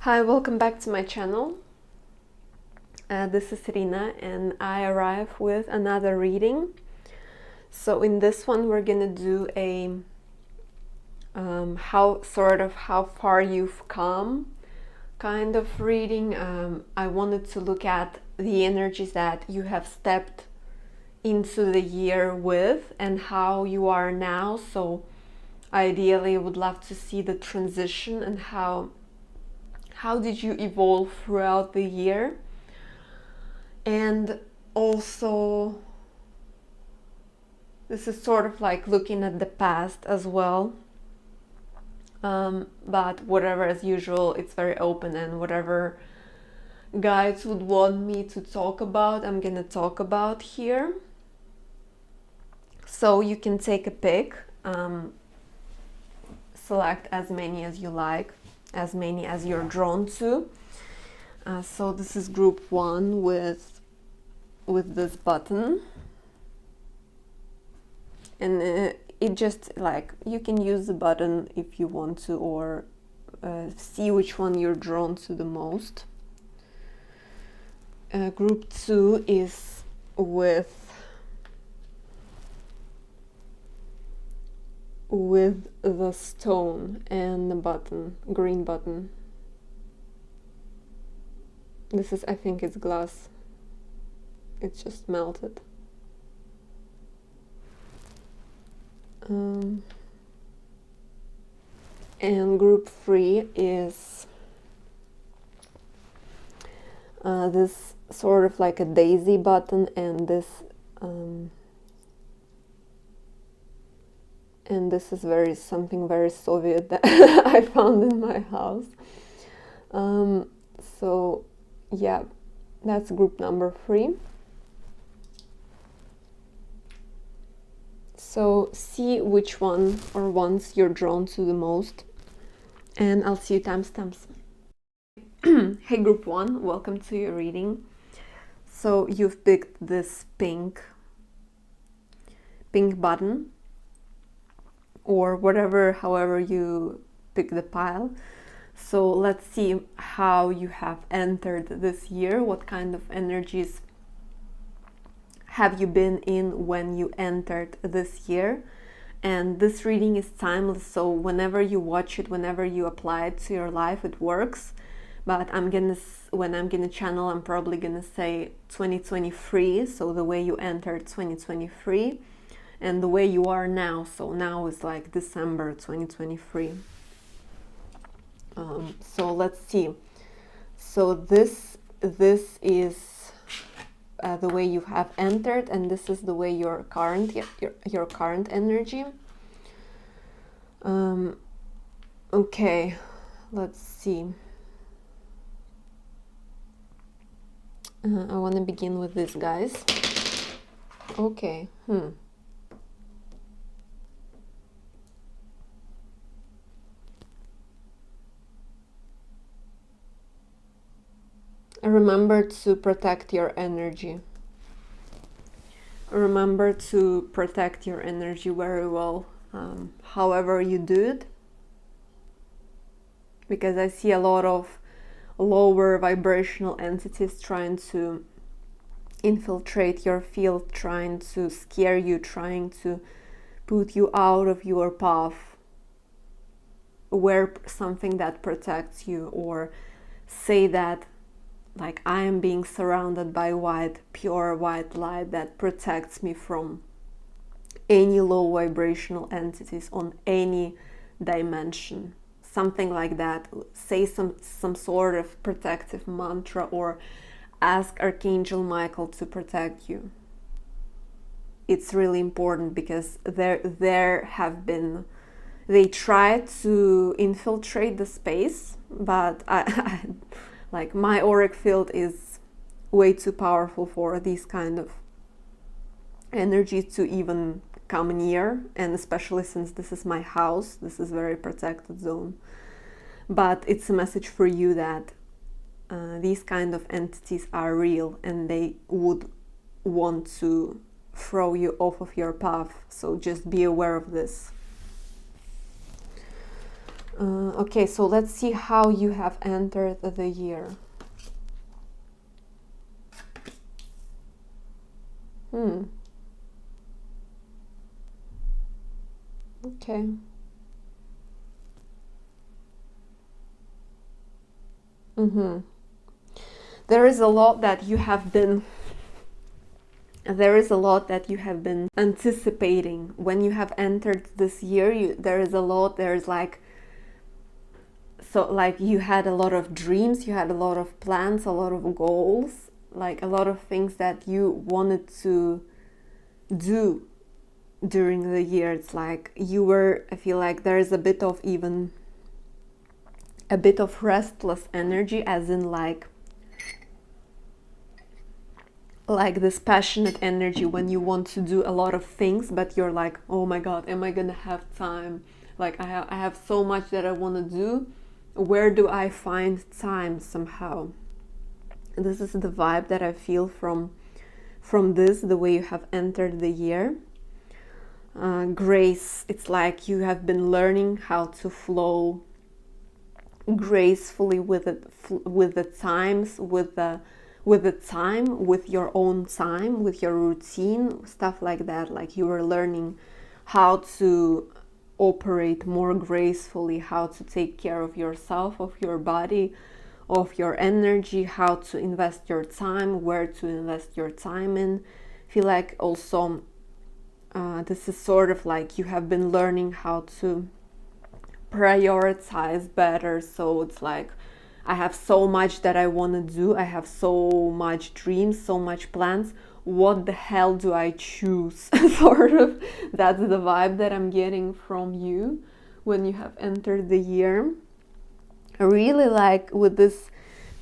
Hi, welcome back to my channel. This is Rina and I arrive with another reading. So in this one we're gonna do a how far you've come kind of reading. I wanted to look at the energies that you have stepped into the year with and how you are now. So ideally I would love to see the transition and how did you evolve throughout the year. And also, this is sort of like looking at the past as well. But whatever, as usual, it's very open, and whatever guides would want me to talk about, I'm gonna talk about here. So you can take a pick, select as many as you like, as many as you're drawn to. So this is group 1 with this button, and it just like you can use the button if you want to, or see which one you're drawn to the most. Group 2 is with the stone and the button, green button. This is, I think it's glass. It's just melted. And group 3 is this sort of like a daisy button, and this is something very Soviet that I found in my house. So yeah, that's group number 3. So see which one or ones you're drawn to the most, and I'll see you timestamps. Hey group 1, welcome to your reading. So you've picked this pink button, or whatever, however you pick the pile. So let's see how you have entered this year. What kind of energies have you been in when you entered this year? And this reading is timeless, so whenever you watch it, whenever you apply it to your life, it works. But when I'm gonna channel, I'm probably gonna say 2023, so the way you entered 2023, and the way you are now. So now is like December 2023. So let's see. So this is the way you have entered, and this is the way your current energy. Okay, let's see. I want to begin with this, guys. Okay. Remember to protect your energy. Remember to protect your energy very well, however you do it, because I see a lot of lower vibrational entities trying to infiltrate your field, trying to scare you, trying to put you out of your path, wear something that protects you, or say that like I am being surrounded by pure white light that protects me from any low vibrational entities on any dimension. Something like that. Say some sort of protective mantra, or ask Archangel Michael to protect you. It's really important, because they tried to infiltrate the space, but I like my auric field is way too powerful for these kind of energies to even come near, and especially since this is my house, this is very protected zone. But it's a message for you that these kind of entities are real, and they would want to throw you off of your path, so just be aware of this. Okay, so let's see how you have entered the year. Okay. There is a lot that you have been anticipating when you have entered this year. There's like, so like you had a lot of dreams, you had a lot of plans, a lot of goals, like a lot of things that you wanted to do during the year. It's like I feel like there is a bit of restless energy, as in like this passionate energy when you want to do a lot of things, but you're like, oh my god, am I gonna have time? Like I have so much that I want to do. Where do I find time somehow? This is the vibe that I feel from the way you have entered the year. Grace, it's like you have been learning how to flow gracefully with the times, with your own time, with your routine, stuff like that. Like you were learning how to operate more gracefully, how to take care of yourself, of your body, of your energy, how to invest your time, where to invest your time in. I feel like also this is sort of like you have been learning how to prioritize better. So it's like, I have so much that I want to do, I have so much dreams, so much plans, what the hell do I choose? Sort of, that's the vibe that I'm getting from you when you have entered the year. I really like with this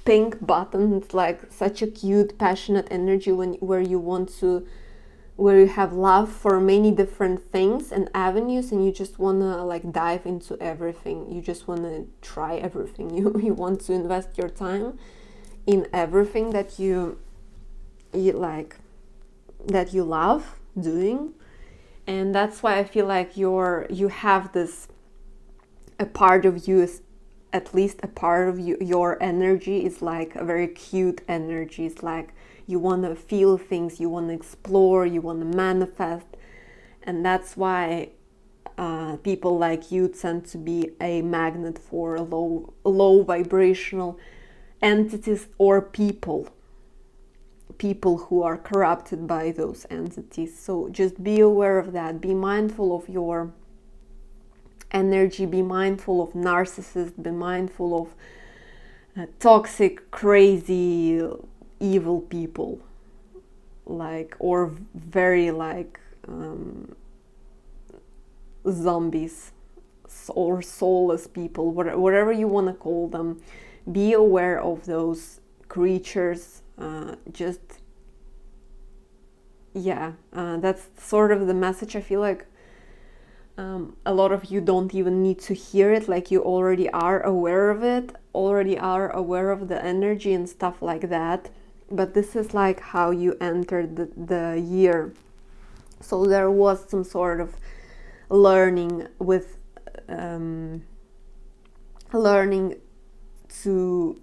pink button, it's like such a cute, passionate energy where you have love for many different things and avenues, and you just want to like dive into everything. You just want to try everything. You want to invest your time in everything that you like, that you love doing. And that's why I feel like you have this, a part of you is, at least a part of you, your energy is like a very cute energy. It's like you want to feel things, you want to explore, you want to manifest. And that's why people like you tend to be a magnet for low vibrational entities or people who are corrupted by those entities. So just be aware of that. Be mindful of your energy, be mindful of narcissists, be mindful of toxic, crazy, evil people, like, or very like zombies or soulless people, whatever you want to call them. Be aware of those creatures. That's sort of the message. I feel like a lot of you don't even need to hear it, like you already are aware of it, already are aware of the energy and stuff like that. But this is like how you entered the year. So there was some sort of learning with learning to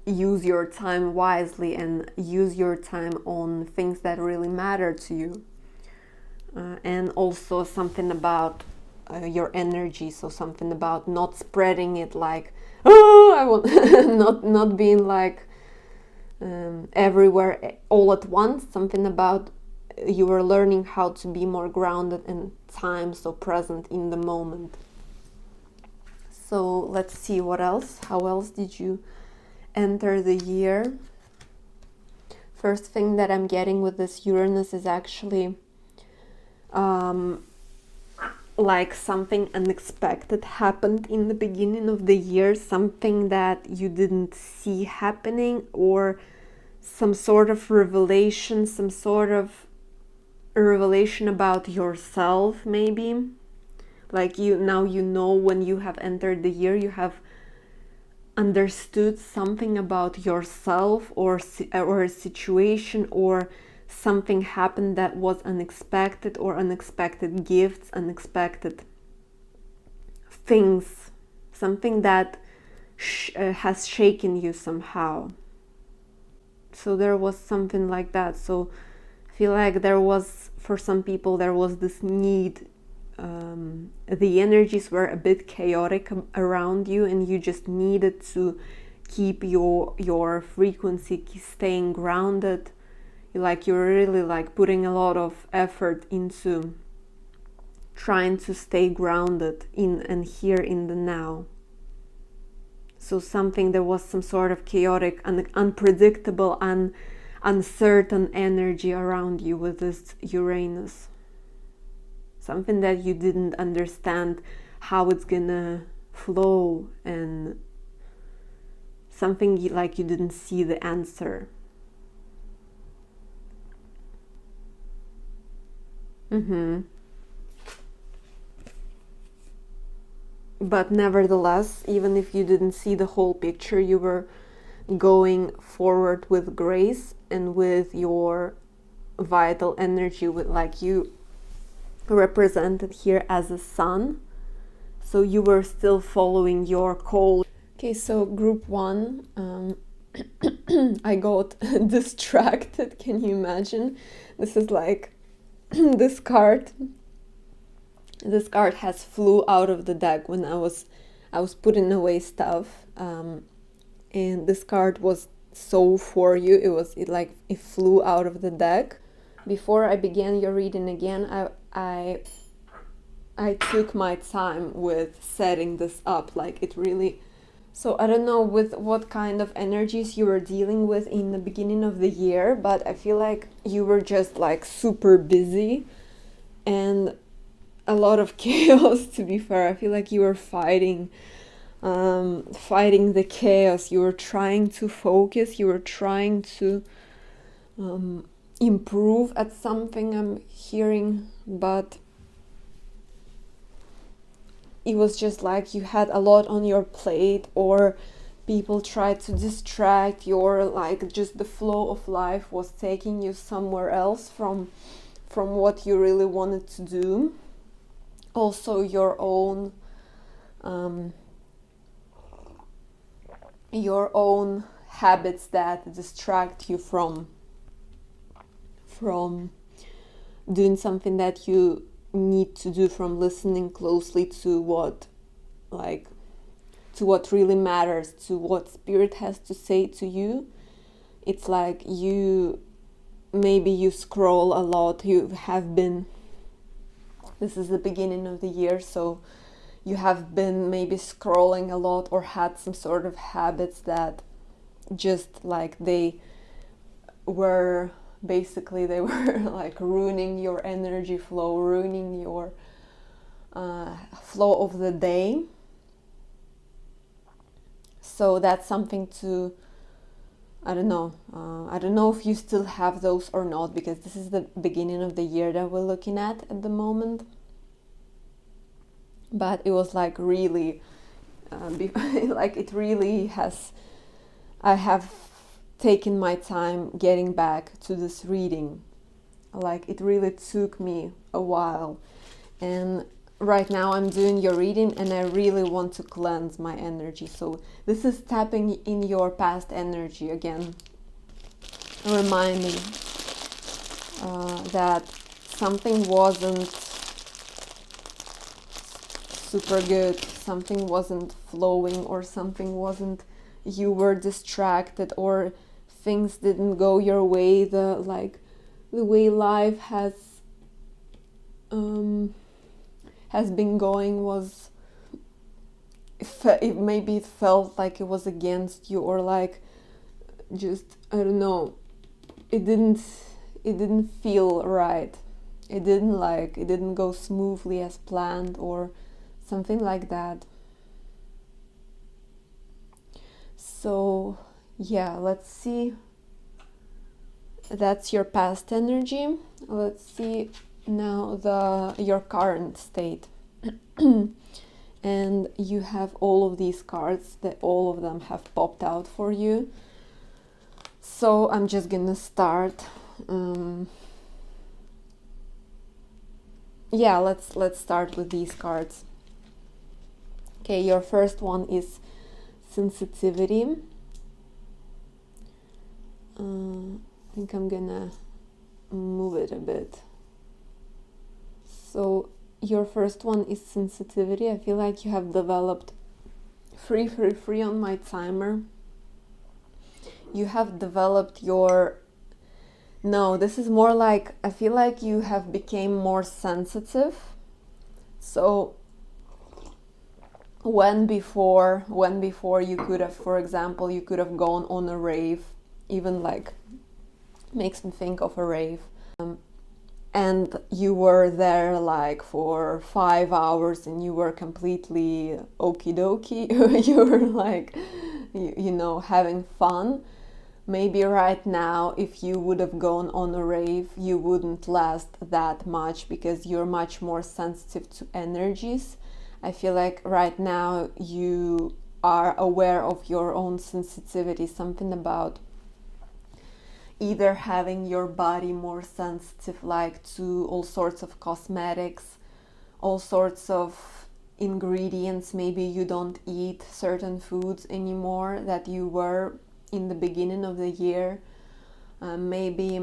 use your time wisely and use your time on things that really matter to you. And also something about your energy, so something about not spreading it like, oh, I want not being like everywhere all at once. Something about you were learning how to be more grounded in time, so present in the moment. So let's see what else. How else did you enter the year? First thing that I'm getting with this Uranus is actually like something unexpected happened in the beginning of the year, something that you didn't see happening, or some sort of revelation, some sort of a revelation about yourself, maybe. Like you know when you have entered the year, you have understood something about yourself, or a situation, or something happened that was unexpected, or unexpected gifts, unexpected things, something that has shaken you somehow. So there was something like that. So I feel like there was, for some people, there was this need. The energies were a bit chaotic around you, and you just needed to keep your frequency staying grounded. Like you're really like putting a lot of effort into trying to stay grounded in and here in the now. So there was some sort of chaotic and unpredictable and uncertain energy around you with this Uranus. Something that you didn't understand how it's gonna flow, and something like you didn't see the answer. But nevertheless, even if you didn't see the whole picture, you were going forward with grace and with your vital energy, with like you represented here as a sun. So you were still following your call. Okay, so group one, I got distracted. Can you imagine? This is like this card has flew out of the deck when I was putting away stuff, and this card was so for you. It flew out of the deck. Before I began your reading again, I took my time with setting this up. Like it really. So I don't know with what kind of energies you were dealing with in the beginning of the year, but I feel like you were just like super busy and a lot of chaos. To be fair, I feel like you were fighting the chaos. You were trying to focus, you were trying to improve at something, I'm hearing, but it was just like you had a lot on your plate, or people tried to distract you, or like just the flow of life was taking you somewhere else from what you really wanted to do. Also your own habits that distract you from doing something that you need to do, from listening closely to what really matters, to what spirit has to say to you. It's like you scroll a lot. This is the beginning of the year, so you have been maybe scrolling a lot, or had some sort of habits that just like they were like ruining your energy flow, ruining your flow of the day. So that's something to, I don't know if you still have those or not, because this is the beginning of the year that we're looking at the moment. But it was like really like it really has, I have taken my time getting back to this reading. Like it really took me a while, and right now I'm doing your reading and I really want to cleanse my energy. So this is tapping in your past energy again, reminding that something wasn't super good, something wasn't flowing, or you were distracted, or things didn't go your way. The way life has been going was, maybe it felt like it was against you, or like just, I don't know, it didn't feel right. It didn't go smoothly as planned, or something like that. So yeah, let's see. That's your past energy. Let's see now your current state. And you have all of these cards, that all of them have popped out for you. So I'm just gonna start. Yeah, let's start with these cards. Okay, your first one is sensitivity. I think I'm gonna move it a bit. So your first one is sensitivity. I feel like you have developed free on my timer. You have developed your, no, this is more like, I feel like you have become more sensitive. So when before you could have, for example, you could have gone on a rave, even like makes me think of a rave, and you were there like for 5 hours and you were completely okie dokie. You were like, you know, having fun. Maybe right now, if you would have gone on a rave, you wouldn't last that much because you're much more sensitive to energies. I feel like right now you are aware of your own sensitivity, something about either having your body more sensitive, like to all sorts of cosmetics, all sorts of ingredients. Maybe you don't eat certain foods anymore that you were in the beginning of the year. Maybe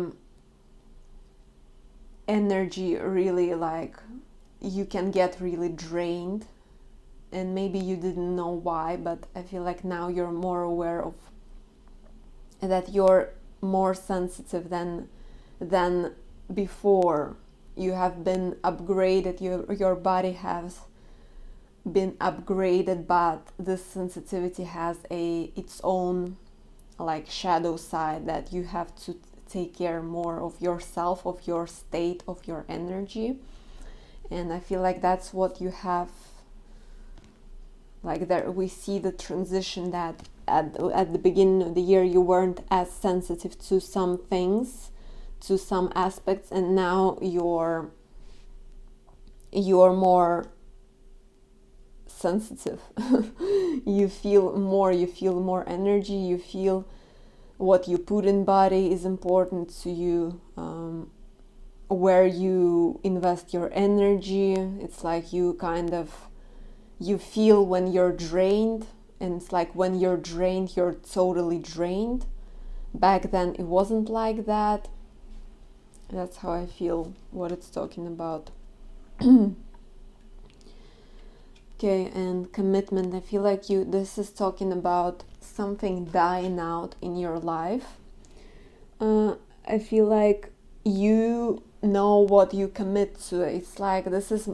energy really, like, you can get really drained, and maybe you didn't know why, but I feel like now you're more aware of that, you're more sensitive than before. You have been upgraded, your body has been upgraded, but this sensitivity has its own like shadow side, that you have to take care more of yourself, of your state, of your energy. And I feel like that's what you have, like, there we see the transition, that at the beginning of the year you weren't as sensitive to some things, to some aspects, and now you're more sensitive. You feel more energy, you feel what you put in body is important to you, where you invest your energy. It's like you feel when you're drained, and it's like when you're drained, you're totally drained. Back then it wasn't like that. That's how I feel what it's talking about. Okay, and commitment. I feel like this is talking about something dying out in your life. I feel like you know what you commit to. It's like this is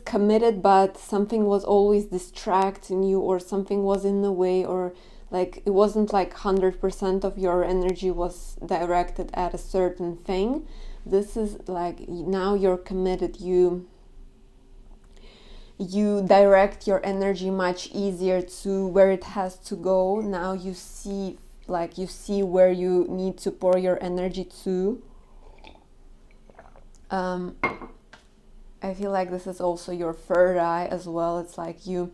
committed, but something was always distracting you, or something was in the way, or like it wasn't like 100% of your energy was directed at a certain thing. This is like, now you're committed, you direct your energy much easier to where it has to go. Now you see where you need to pour your energy to. I feel like this is also your third eye as well. It's like you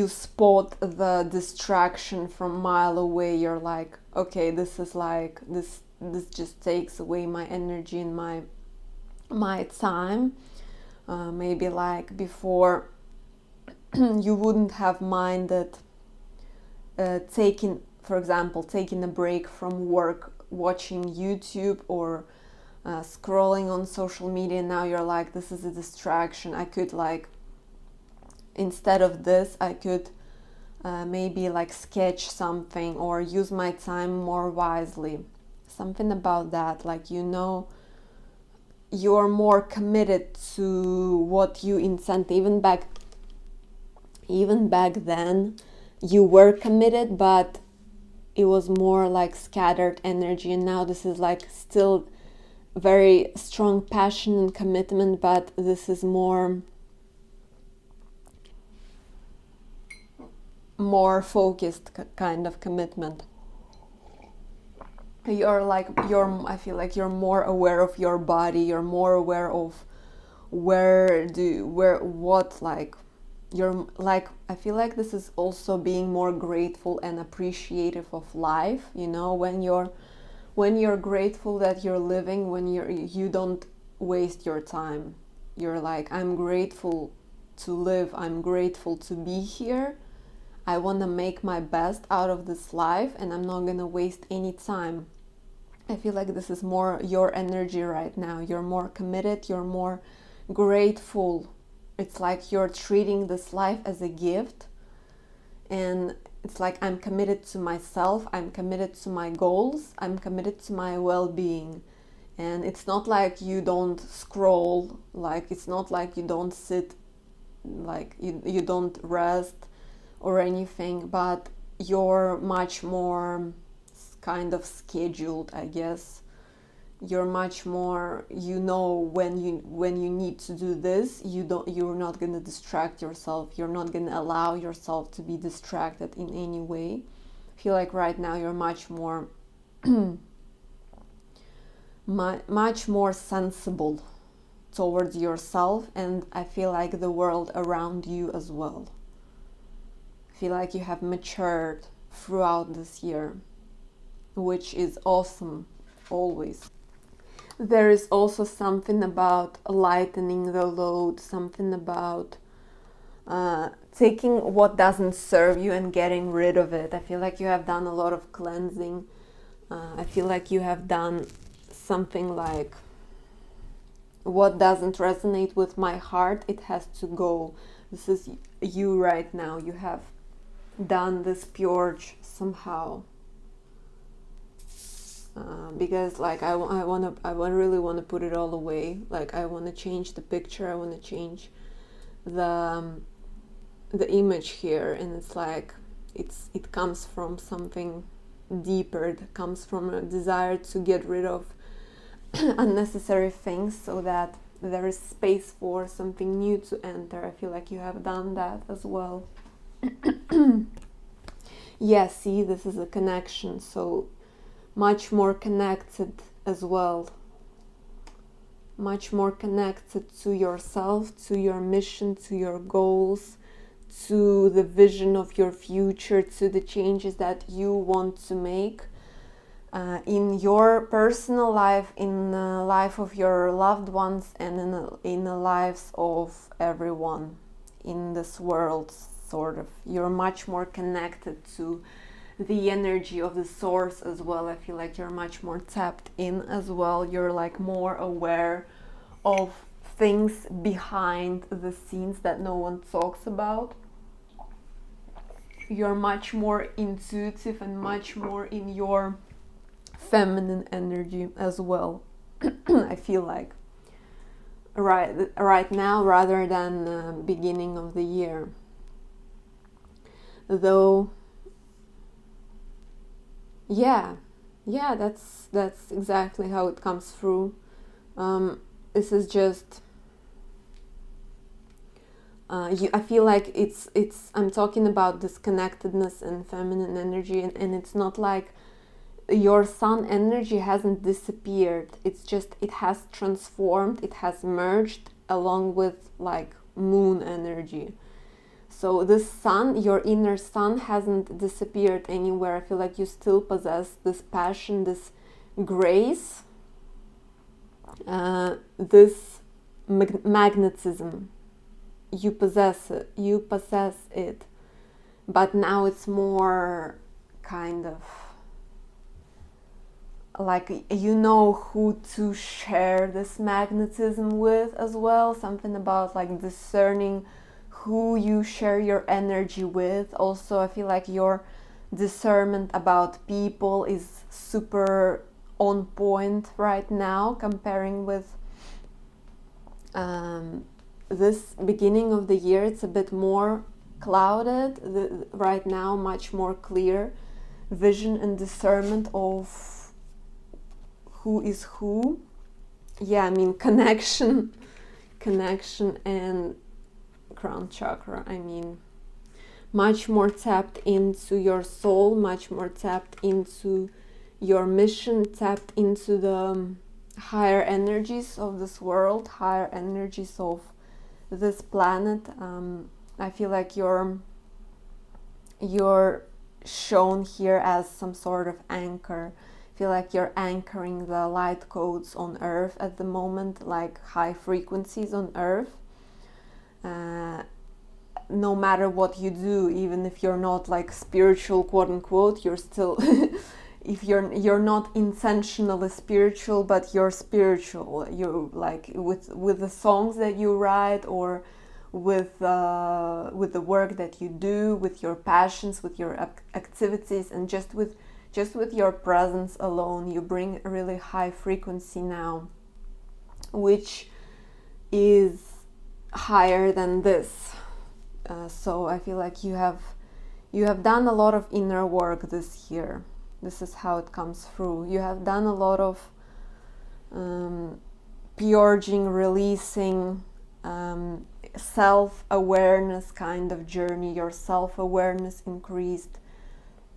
spot the distraction from a mile away. You're like, okay, this is like this just takes away my energy and my time. Maybe like before you wouldn't have minded taking a break from work, watching YouTube, or scrolling on social media. Now you're like, this is a distraction. I could, like, instead of this, I could maybe like sketch something or use my time more wisely. Something about that, like, you're more committed to what you intend. Even back then you were committed, but it was more like scattered energy. And now this is like still very strong passion and commitment, but this is more focused kind of commitment. I feel like you're more aware of your body, you're more aware of I feel like this is also being more grateful and appreciative of life. When you're grateful that you're living, when you don't waste your time. You're like, I'm grateful to live, I'm grateful to be here. I want to make my best out of this life, and I'm not going to waste any time. I feel like this is more your energy right now. You're more committed, you're more grateful. It's like you're treating this life as a gift, and it's like, I'm committed to myself, I'm committed to my goals, I'm committed to my well-being. And it's not like you don't scroll, like it's not like you don't sit, like you don't rest or anything, but you're much more kind of scheduled, I guess. You're much more, you know, when you need to do this, you're not going to distract yourself, you're not going to allow yourself to be distracted in any way. I feel like right now you're much more much more sensible towards yourself, and I feel like the world around you as well. I feel like you have matured throughout this year, which is awesome, always. There is also something about lightening the load, something about taking what doesn't serve you and getting rid of it. I feel like you have done a lot of cleansing. I feel like you have done something like, what doesn't resonate with my heart, it has to go. This is you right now. You have done this purge somehow. Because like I really want to put it all away. Like I want to change the picture. I want to change the image here, and it's like it comes from something deeper. It comes from a desire to get rid of unnecessary things, so that there is space for something new to enter. I feel like you have done that as well. Yeah, see, this is a connection. So much more connected as well, much more connected to yourself, to your mission, to your goals, to the vision of your future, to the changes that you want to make in your personal life, in the life of your loved ones, and in the lives of everyone in this world, sort of. You're much more connected to the energy of the source as well. I feel like you're much more tapped in as well. You're like more aware of things behind the scenes that no one talks about. You're much more intuitive and much more in your feminine energy as well. I feel like right now, rather than the beginning of the year, though. Yeah, that's exactly how it comes through. This is just I feel like it's I'm talking about this connectedness and feminine energy, and it's not like your sun energy hasn't disappeared. It's just it has transformed, it has merged along with like moon energy. So this sun, your inner sun, hasn't disappeared anywhere. I feel like you still possess this passion, this grace, this magnetism. You possess it, but now it's more kind of like you know who to share this magnetism with as well. Something about like discerning who you share your energy with. Also, I feel like your discernment about people is super on point right now, comparing with this beginning of the year. It's a bit more clouded right now, much more clear vision and discernment of who is who. Yeah, I mean connection and crown chakra. I mean, much more tapped into your soul, much more tapped into your mission, tapped into the higher energies of this world, higher energies of this planet. I feel like you're shown here as some sort of anchor. I feel like you're anchoring the light codes on earth at the moment, like high frequencies on earth. No matter what you do, even if you're not like spiritual, quote unquote, you're still if you're not intentionally spiritual, but you're spiritual. You like with the songs that you write, or with the work that you do, with your passions, with your activities, and just with your presence alone, you bring a really high frequency now, which is higher than this. So I feel like you have done a lot of inner work this year. This is how it comes through. You have done a lot of purging, releasing, self-awareness kind of journey. Your self-awareness increased,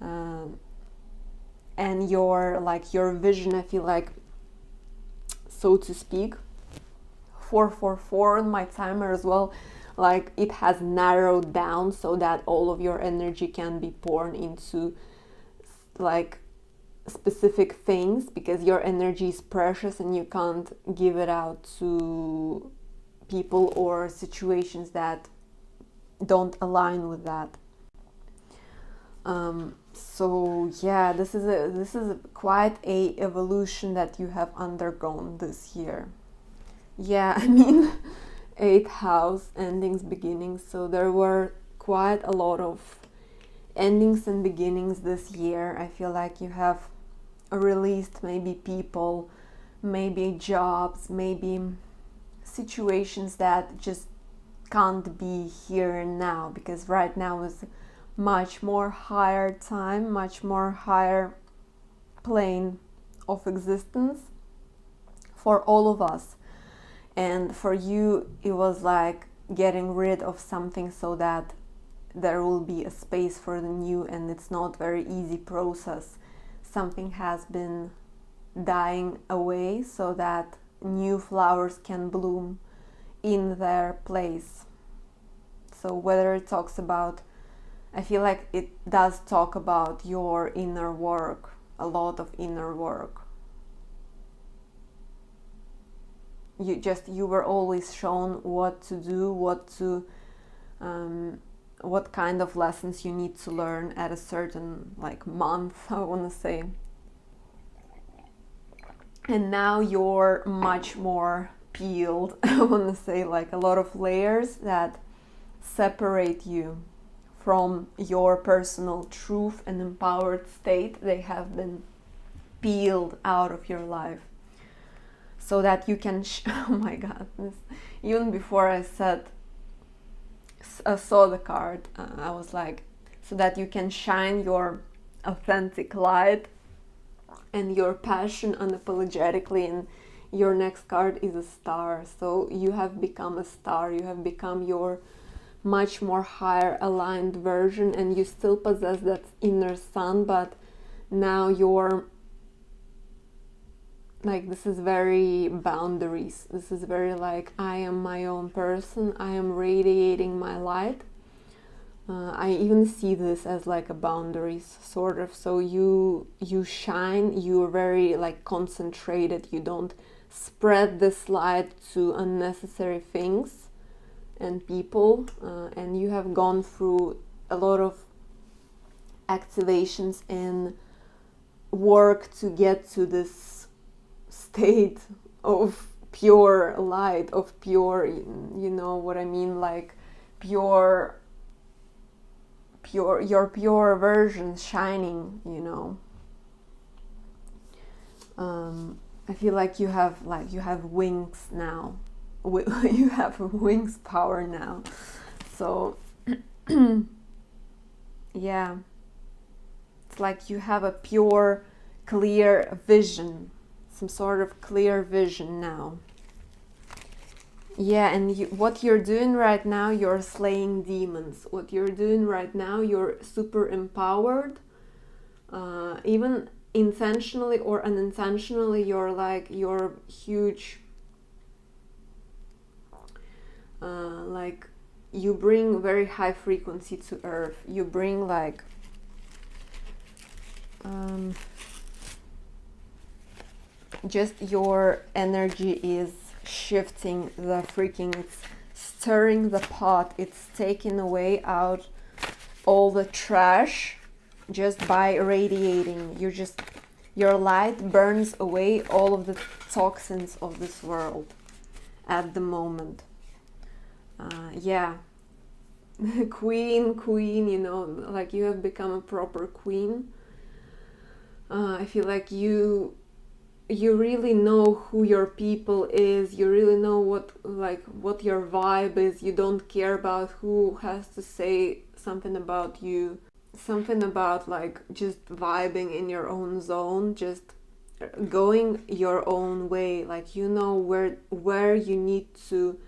and your vision, I feel like, so to speak, 444 on my timer as well, like it has narrowed down so that all of your energy can be poured into like specific things, because your energy is precious and you can't give it out to people or situations that don't align with that. So yeah, this is quite a evolution that you have undergone this year. Yeah, I mean, 8th house, endings, beginnings. So there were quite a lot of endings and beginnings this year. I feel like you have released maybe people, maybe jobs, maybe situations that just can't be here and now, because right now is much more higher time, much more higher plane of existence for all of us. And for you, it was like getting rid of something so that there will be a space for the new, and it's not very easy process. Something has been dying away so that new flowers can bloom in their place. So whether it talks about, I feel like it does talk about your inner work, a lot of inner work. You were always shown what to do, what kind of lessons you need to learn at a certain like month, I want to say. And now you're much more peeled, I want to say, like a lot of layers that separate you from your personal truth and empowered state. They have been peeled out of your life, so that you can oh my god, even before I saw the card, I was like, so that you can shine your authentic light and your passion unapologetically. And your next card is a star. So you have become a star. You have become your much more higher aligned version, and you still possess that inner sun, but now you're like, this is very boundaries. This is very like, I am my own person. I am radiating my light. I even see this as like a boundaries, sort of. So you shine. You're very like concentrated. You don't spread this light to unnecessary things and people. And you have gone through a lot of activations and work to get to this state of pure light, of pure, you know what I mean, like your pure version shining, you know. I feel like you have wings now. You have wings power now. So yeah, it's like you have a pure, clear vision, some sort of clear vision now. Yeah, and what you're doing right now, you're slaying demons. What you're doing right now, you're super empowered. Even intentionally or unintentionally, you're huge. Like, you bring very high frequency to earth. You bring like just your energy is shifting the freaking, it's stirring the pot, it's taking away out all the trash just by radiating. Your light burns away all of the toxins of this world at the moment. Yeah. queen, you know, like you have become a proper queen. I feel like you really know who your people is, you really know what your vibe is. You don't care about who has to say something about you, something about like just vibing in your own zone, just going your own way. Like you know where you need to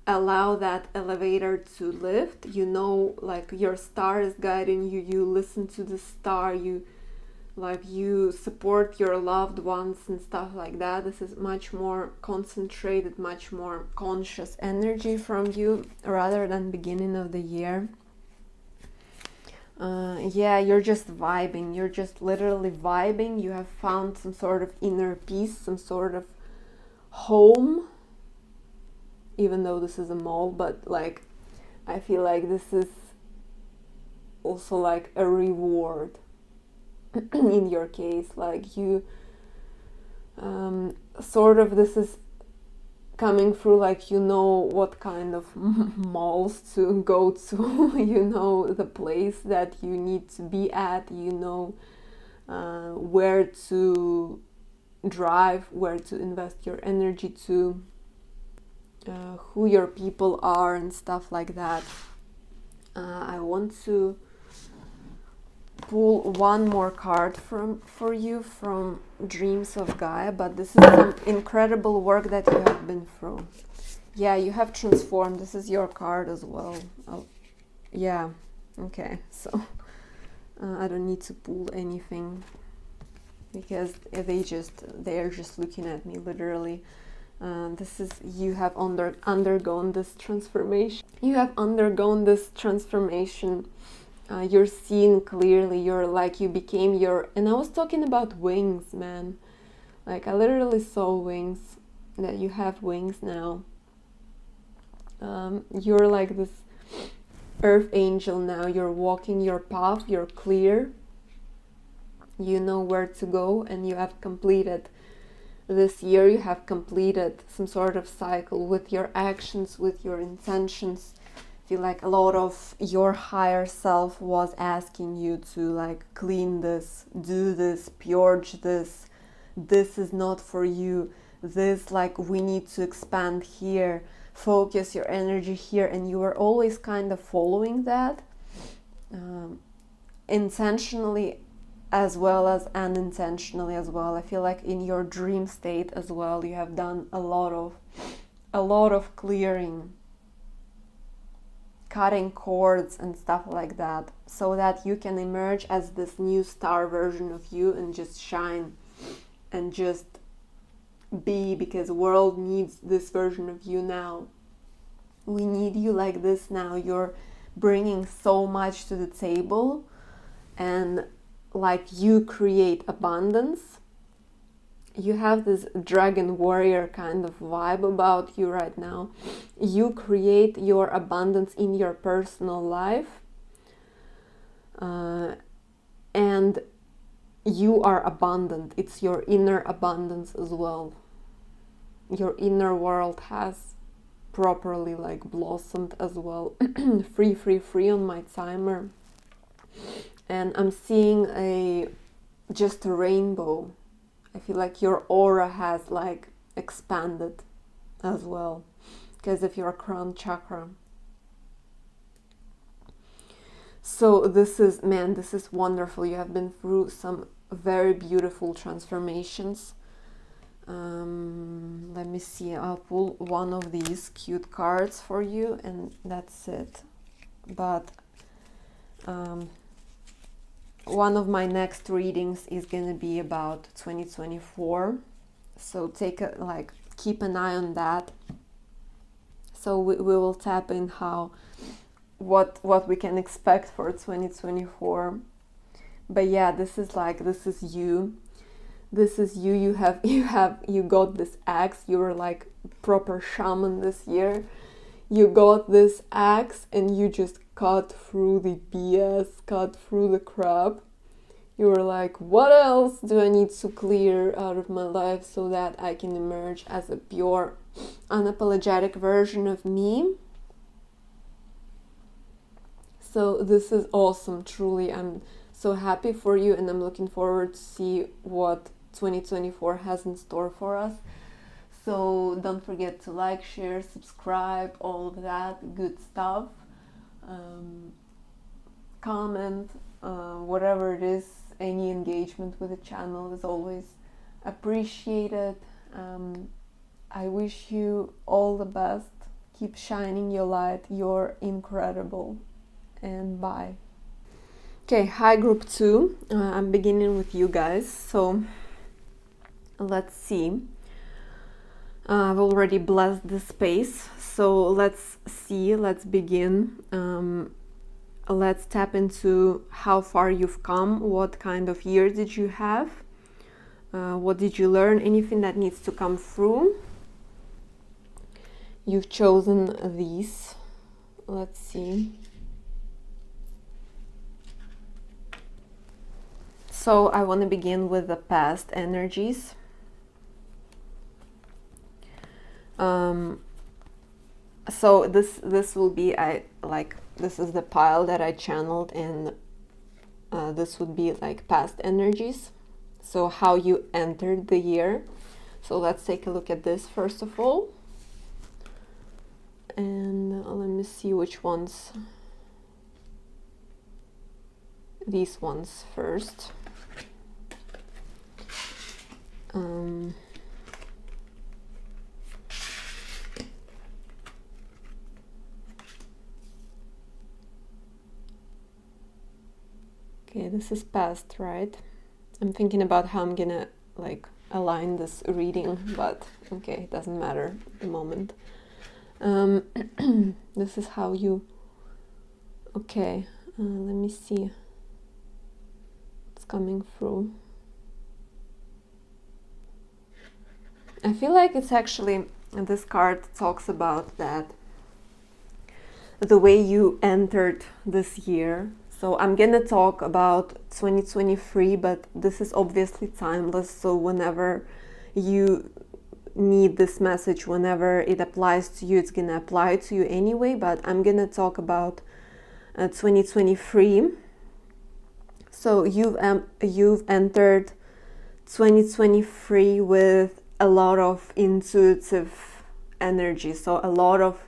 allow that elevator to lift. You know, like your star is guiding you, you listen to the star, you support your loved ones and stuff like that. This is much more concentrated, much more conscious energy from you rather than beginning of the year. Yeah, you're just vibing, you're just literally vibing. You have found some sort of inner peace, some sort of home, even though this is a mall, but like I feel like this is also like a reward in your case. Like you sort of, this is coming through like you know what kind of malls to go to, you know the place that you need to be at, you know where to drive, where to invest your energy to, who your people are and stuff like that. I want to pull one more card for you from Dreams of Gaia, but this is some incredible work that you have been through. Yeah, you have transformed. This is your card as well. Yeah, okay, so I don't need to pull anything because they're just looking at me literally. This is, you have undergone this transformation. You have undergone this transformation. You're seeing clearly. You're like, you became your, and I was talking about wings, man. Like I literally saw wings, that you have wings now. You're like this earth angel now. You're walking your path. You're clear. You know where to go, and you have completed this year. You have completed some sort of cycle with your actions, with your intentions. I feel like a lot of your higher self was asking you to like clean this, do this, purge this. This is not for you. This, like, we need to expand here, focus your energy here, and you were always kind of following that intentionally as well as unintentionally as well. I feel like in your dream state as well, you have done a lot of clearing, cutting cords and stuff like that, so that you can emerge as this new star version of you and just shine and just be, because the world needs this version of you now. We need you like this now. You're bringing so much to the table, and like you create abundance. You have this dragon warrior kind of vibe about you right now. You create your abundance in your personal life, and you are abundant. It's your inner abundance as well. Your inner world has properly like blossomed as well. free on my timer, and I'm seeing just a rainbow. I feel like your aura has like expanded as well because of your crown chakra. So this is wonderful. You have been through some very beautiful transformations. Let me see, I'll pull one of these cute cards for you and that's it. But one of my next readings is gonna be about 2024, so keep an eye on that. So we will tap in what we can expect for 2024. But yeah, this is you. This is you. You got this axe. You were like proper shaman this year. You got this axe and you just cut through the BS, cut through the crap. You were like, what else do I need to clear out of my life so that I can emerge as a pure, unapologetic version of me? So this is awesome, truly. I'm so happy for you, and I'm looking forward to see what 2024 has in store for us. So don't forget to like, share, subscribe, all of that good stuff. Comment, whatever it is, any engagement with the channel is always appreciated. I wish you all the best. Keep shining your light. You're incredible. And bye. Okay, hi group 2. I'm beginning with you guys. So let's see. I've already blessed the space. So let's see, let's begin. Let's tap into how far you've come. What kind of year did you have? What did you learn? Anything that needs to come through? You've chosen these. Let's see. So I want to begin with the past energies. So this will be this is the pile that I channeled, and this would be like past energies. So how you entered the year. So let's take a look at this first of all. And let me see which ones. These ones first. Okay, this is past, right? I'm thinking about how I'm gonna like align this reading, but okay, it doesn't matter at the moment. This is how you... Okay, let me see what's coming through. I feel like it's actually, this card talks about that, the way you entered this year. So I'm gonna talk about 2023, but this is obviously timeless. So whenever you need this message, whenever it applies to you, it's gonna apply to you anyway. But I'm gonna talk about 2023. So you've entered 2023 with a lot of intuitive energy. So a lot of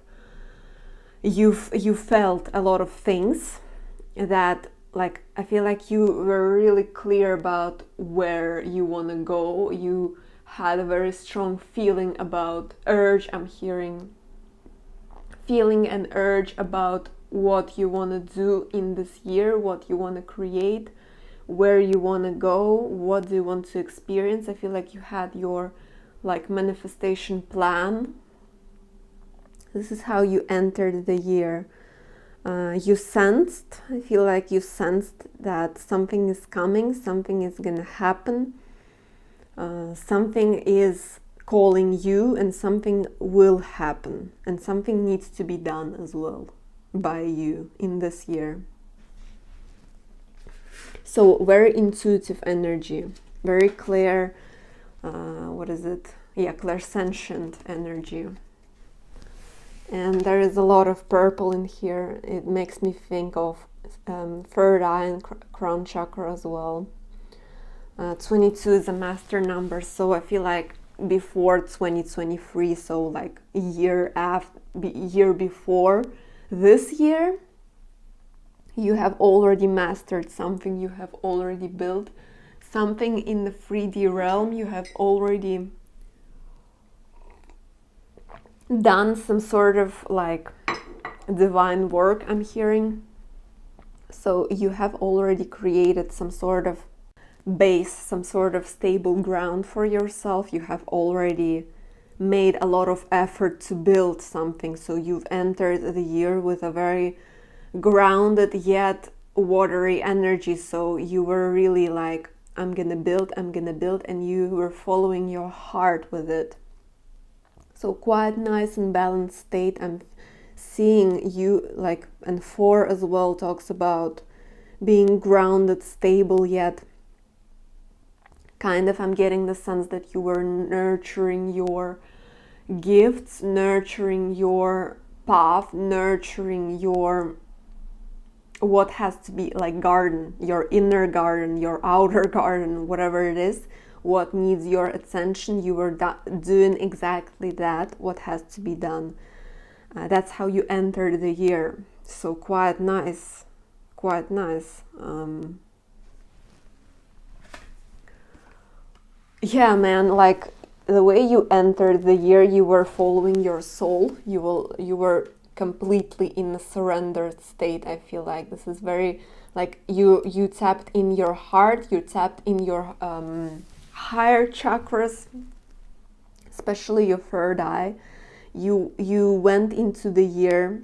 you felt a lot of things that, like, I feel like you were really clear about where you want to go. You had a very strong feeling about urge. I'm hearing feeling and urge about what you want to do in this year, what you want to create, where you want to go, what do you want to experience. I feel like you had your like manifestation plan. This is how you entered the year. You sensed, I feel like you sensed that something is coming, something is gonna happen, something is calling you, and something will happen, and something needs to be done as well by you in this year. So very intuitive energy, very clear, what is it? Yeah, clairsentient energy. And there is a lot of purple in here. It makes me think of third eye and crown chakra as well. 22 is a master number, so I feel like before 2023, so like a year before this year, you have already mastered something, you have already built something in the 3D realm, you have already done some sort of like divine work, I'm hearing. So you have already created some sort of base, some sort of stable ground for yourself. You have already made a lot of effort to build something. So you've entered the year with a very grounded yet watery energy. So you were really like I'm gonna build, and you were following your heart with it. So quite nice and balanced state. I'm seeing you like, and 4 as well talks about being grounded, stable, yet kind of I'm getting the sense that you were nurturing your gifts, nurturing your path, nurturing your what has to be like garden, your inner garden, your outer garden, whatever it is, what needs your attention. You were doing exactly that, what has to be done. That's how you entered the year. So quite nice, quite nice. Yeah, man, like the way you entered the year, you were following your soul. You were completely in a surrendered state. I feel like this is very like you tapped in your heart, you tapped in your higher chakras, especially your third eye. You went into the year,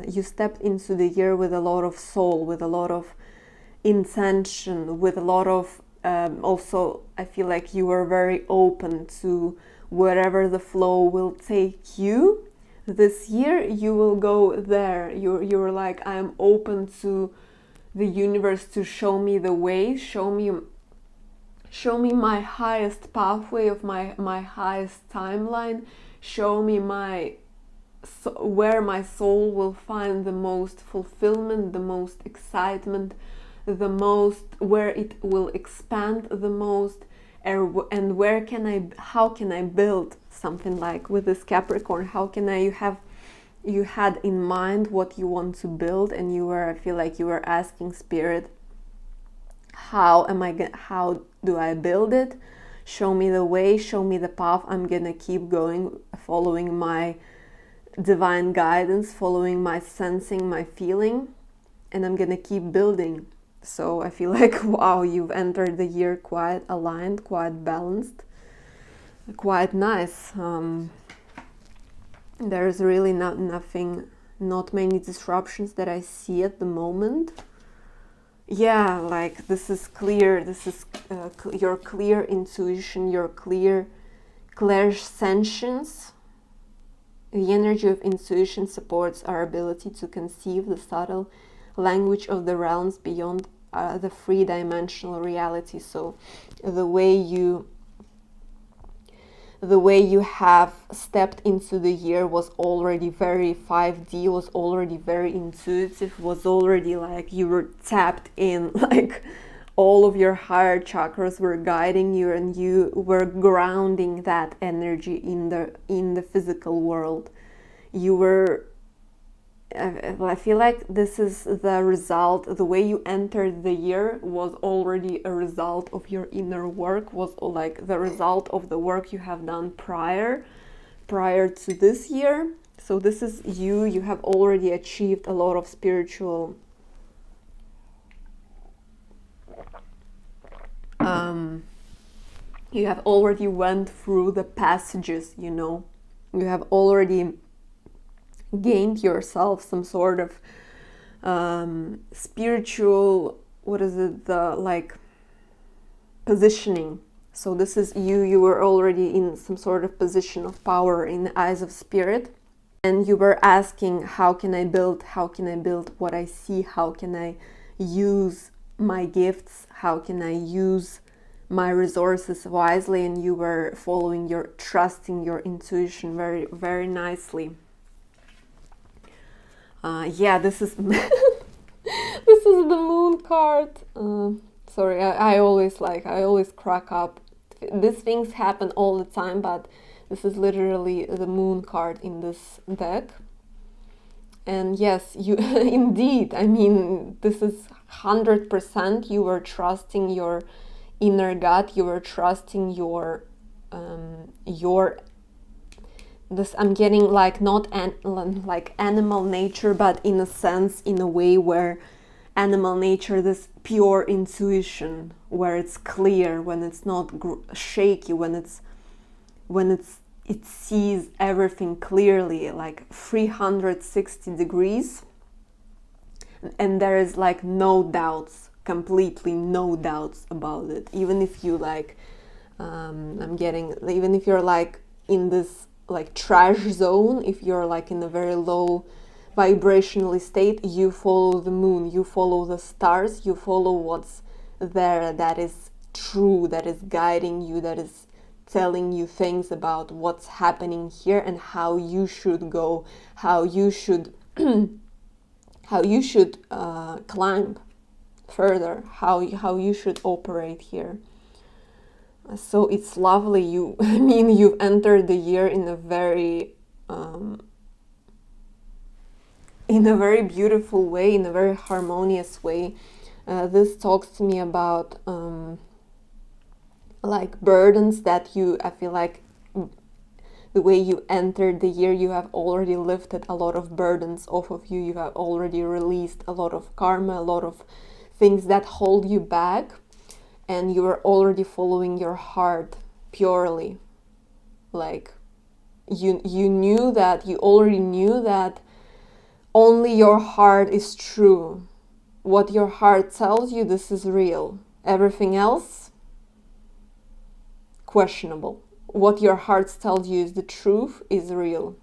you stepped into the year with a lot of soul, with a lot of intention, with a lot of also I feel like you were very open to wherever the flow will take you. This year you will go there. You were like, I'm open to the universe to show me the way, show me my highest pathway of my highest timeline, show me where my soul will find the most fulfillment, the most excitement, the most, where it will expand the most, and how can I build something like with this Capricorn. How can you had in mind what you want to build, and I feel like you were asking Spirit, how do I build it? Show me the way, show me the path. I'm gonna keep going, following my divine guidance, following my sensing, my feeling, and I'm gonna keep building. So I feel like, wow, you've entered the year quite aligned, quite balanced, quite nice. There's really not many disruptions that I see at the moment. Yeah, like this is clear. This is your clear intuition, your clairsentience. The energy of intuition supports our ability to conceive the subtle language of the realms beyond the three-dimensional reality. So the way you have stepped into the year was already very 5D, was already very intuitive, was already like you were tapped in, like all of your higher chakras were guiding you, and you were grounding that energy in the physical world. You were I feel like this is the result. The way you entered the year was already a result of your inner work, was like the result of the work you have done prior to this year. So this is you have already achieved a lot of spiritual you have already went through the passages, you have already gained yourself some sort of spiritual, positioning. So this is you were already in some sort of position of power in the eyes of Spirit, and you were asking, how can I build what I see, how can I use my gifts, how can I use my resources wisely, and you were trusting your intuition very, very nicely. This is this is the moon card. Sorry, I always crack up. These things happen all the time, but this is literally the moon card in this deck. And yes, you indeed, I mean, this is 100%. You were trusting your inner gut. You were trusting your this, I'm getting like not like animal nature, but in a way where animal nature, this pure intuition, where it's clear, when it's not shaky, when it sees everything clearly, like 360 degrees, and there is like no doubts completely no doubts about it. Even if you like, even if you're like in this like trash zone, if you're like in a very low vibrationally state, you follow the moon, you follow the stars, you follow what's there, that is true, that is guiding you, that is telling you things about what's happening here and how you should go, how you should climb further, how you should operate here. So it's lovely. I mean, you've entered the year in a very beautiful way, in a very harmonious way. This talks to me about like burdens that I feel like the way you entered the year, you have already lifted a lot of burdens off of you. You have already released a lot of karma, a lot of things that hold you back, and you are already following your heart purely. Like you already knew that only your heart is true. What your heart tells you, this is real. Everything else, questionable. What your heart tells you is the truth, is real.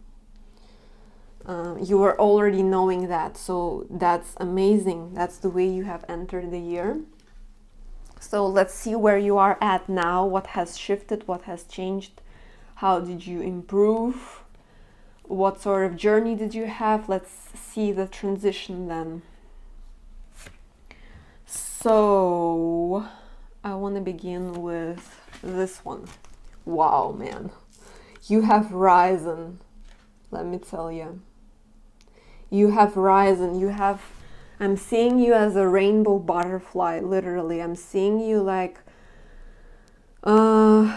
You were already knowing that, so that's amazing. That's the way you have entered the year. So let's see where you are at now. What has shifted? What has changed? How did you improve? What sort of journey did you have? Let's see the transition then. So I want to begin with this one. Wow, man. You have risen. Let me tell you. You have risen. I'm seeing you as a rainbow butterfly, literally. I'm seeing you like, the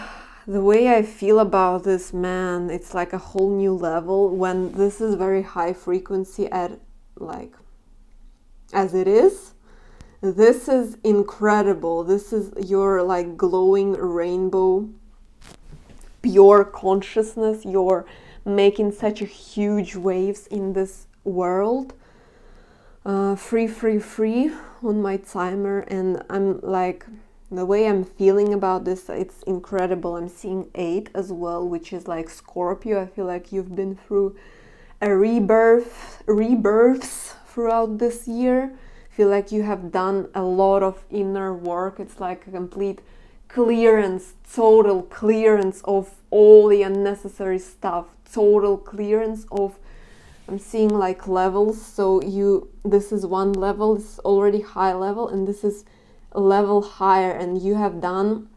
way I feel about this, man, it's like a whole new level. When this is very high frequency as it is, this is incredible. This is your like glowing rainbow, pure consciousness. You're making such a huge waves in this world. Free on my timer, and I'm like, the way I'm feeling about this, it's incredible. I'm seeing 8 as well, which is like Scorpio. I feel like you've been through a rebirths throughout this year. I feel like you have done a lot of inner work. It's like a complete clearance, total clearance of all the unnecessary stuff, total clearance of, I'm seeing like levels. So this is one level, this is already high level, and this is a level higher, and you have done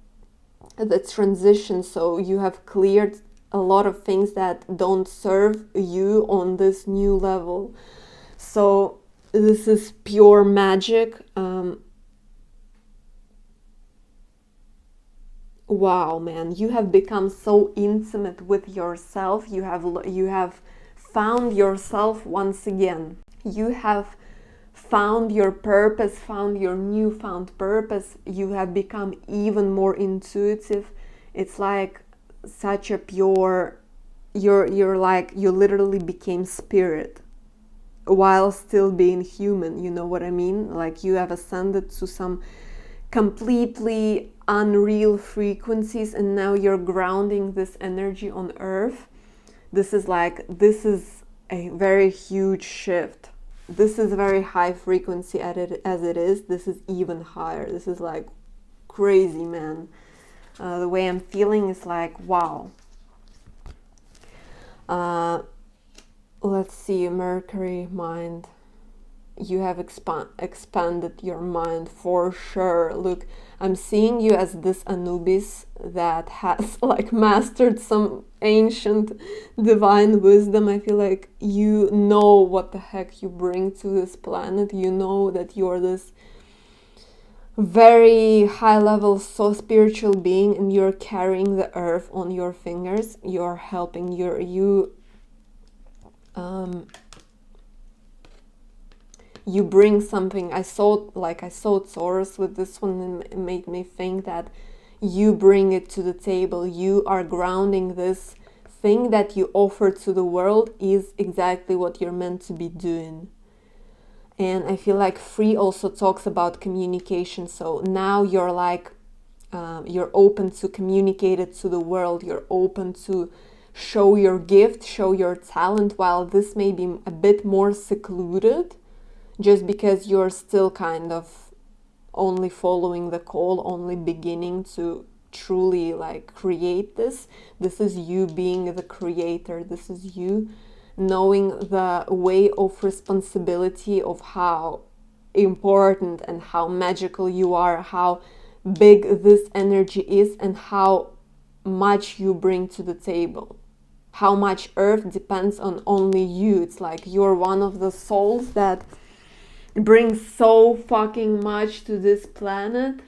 the transition. So you have cleared a lot of things that don't serve you on this new level. So this is pure magic. Wow, man, you have become so intimate with yourself. You have found yourself once again. You have found your purpose, found your newfound purpose. You have become even more intuitive. It's like such a pure, you're like, you literally became spirit while still being human. You know what I mean? Like you have ascended to some completely unreal frequencies, and now you're grounding this energy on earth. This is a very huge shift. This is very high frequency as it is. This is even higher. This is like crazy, man. The way I'm feeling is like, wow. Let's see, Mercury, mind. You have expanded your mind for sure. Look, I'm seeing you as this Anubis that has like mastered some ancient divine wisdom. I feel like you know what the heck you bring to this planet. You know that you're this very high level, so spiritual being, and you're carrying the earth on your fingers. You're helping you bring something. I saw Taurus with this one, and it made me think that you bring it to the table. You are grounding this thing that you offer to the world is exactly what you're meant to be doing. And I feel like free also talks about communication. So now you're like, you're open to communicate it to the world. You're open to show your gift, show your talent, while this may be a bit more secluded, just because you're still kind of only following the call, only beginning to truly like create this. This is you being the creator. This is you knowing the way of responsibility of how important and how magical you are, how big this energy is, and how much you bring to the table. How much earth depends on only you. It's like you're one of the souls that brings so fucking much to this planet.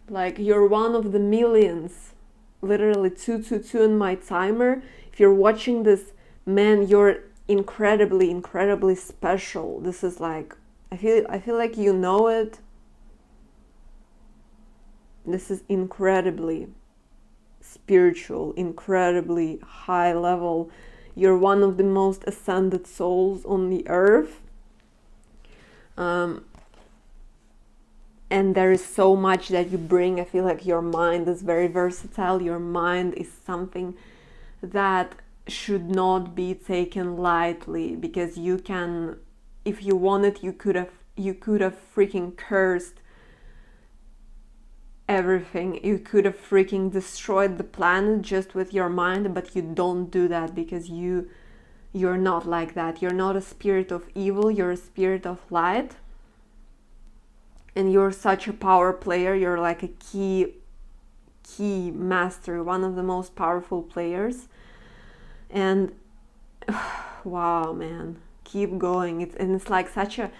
Like you're one of the millions, literally 222 in my timer. If you're watching this, man, you're incredibly special. This is like, I feel like you know it. This is incredibly spiritual, incredibly high level. You're one of the most ascended souls on the earth. And there is so much that you bring. I feel like your mind is very versatile. Your mind is something that should not be taken lightly, because you can, if you wanted, you could have freaking cursed everything. You could have freaking destroyed the planet just with your mind, but you don't do that, because you're not like that. You're not a spirit of evil, you're a spirit of light. And you're such a power player. You're like a key master, one of the most powerful players. And wow, man, keep going. It's like such a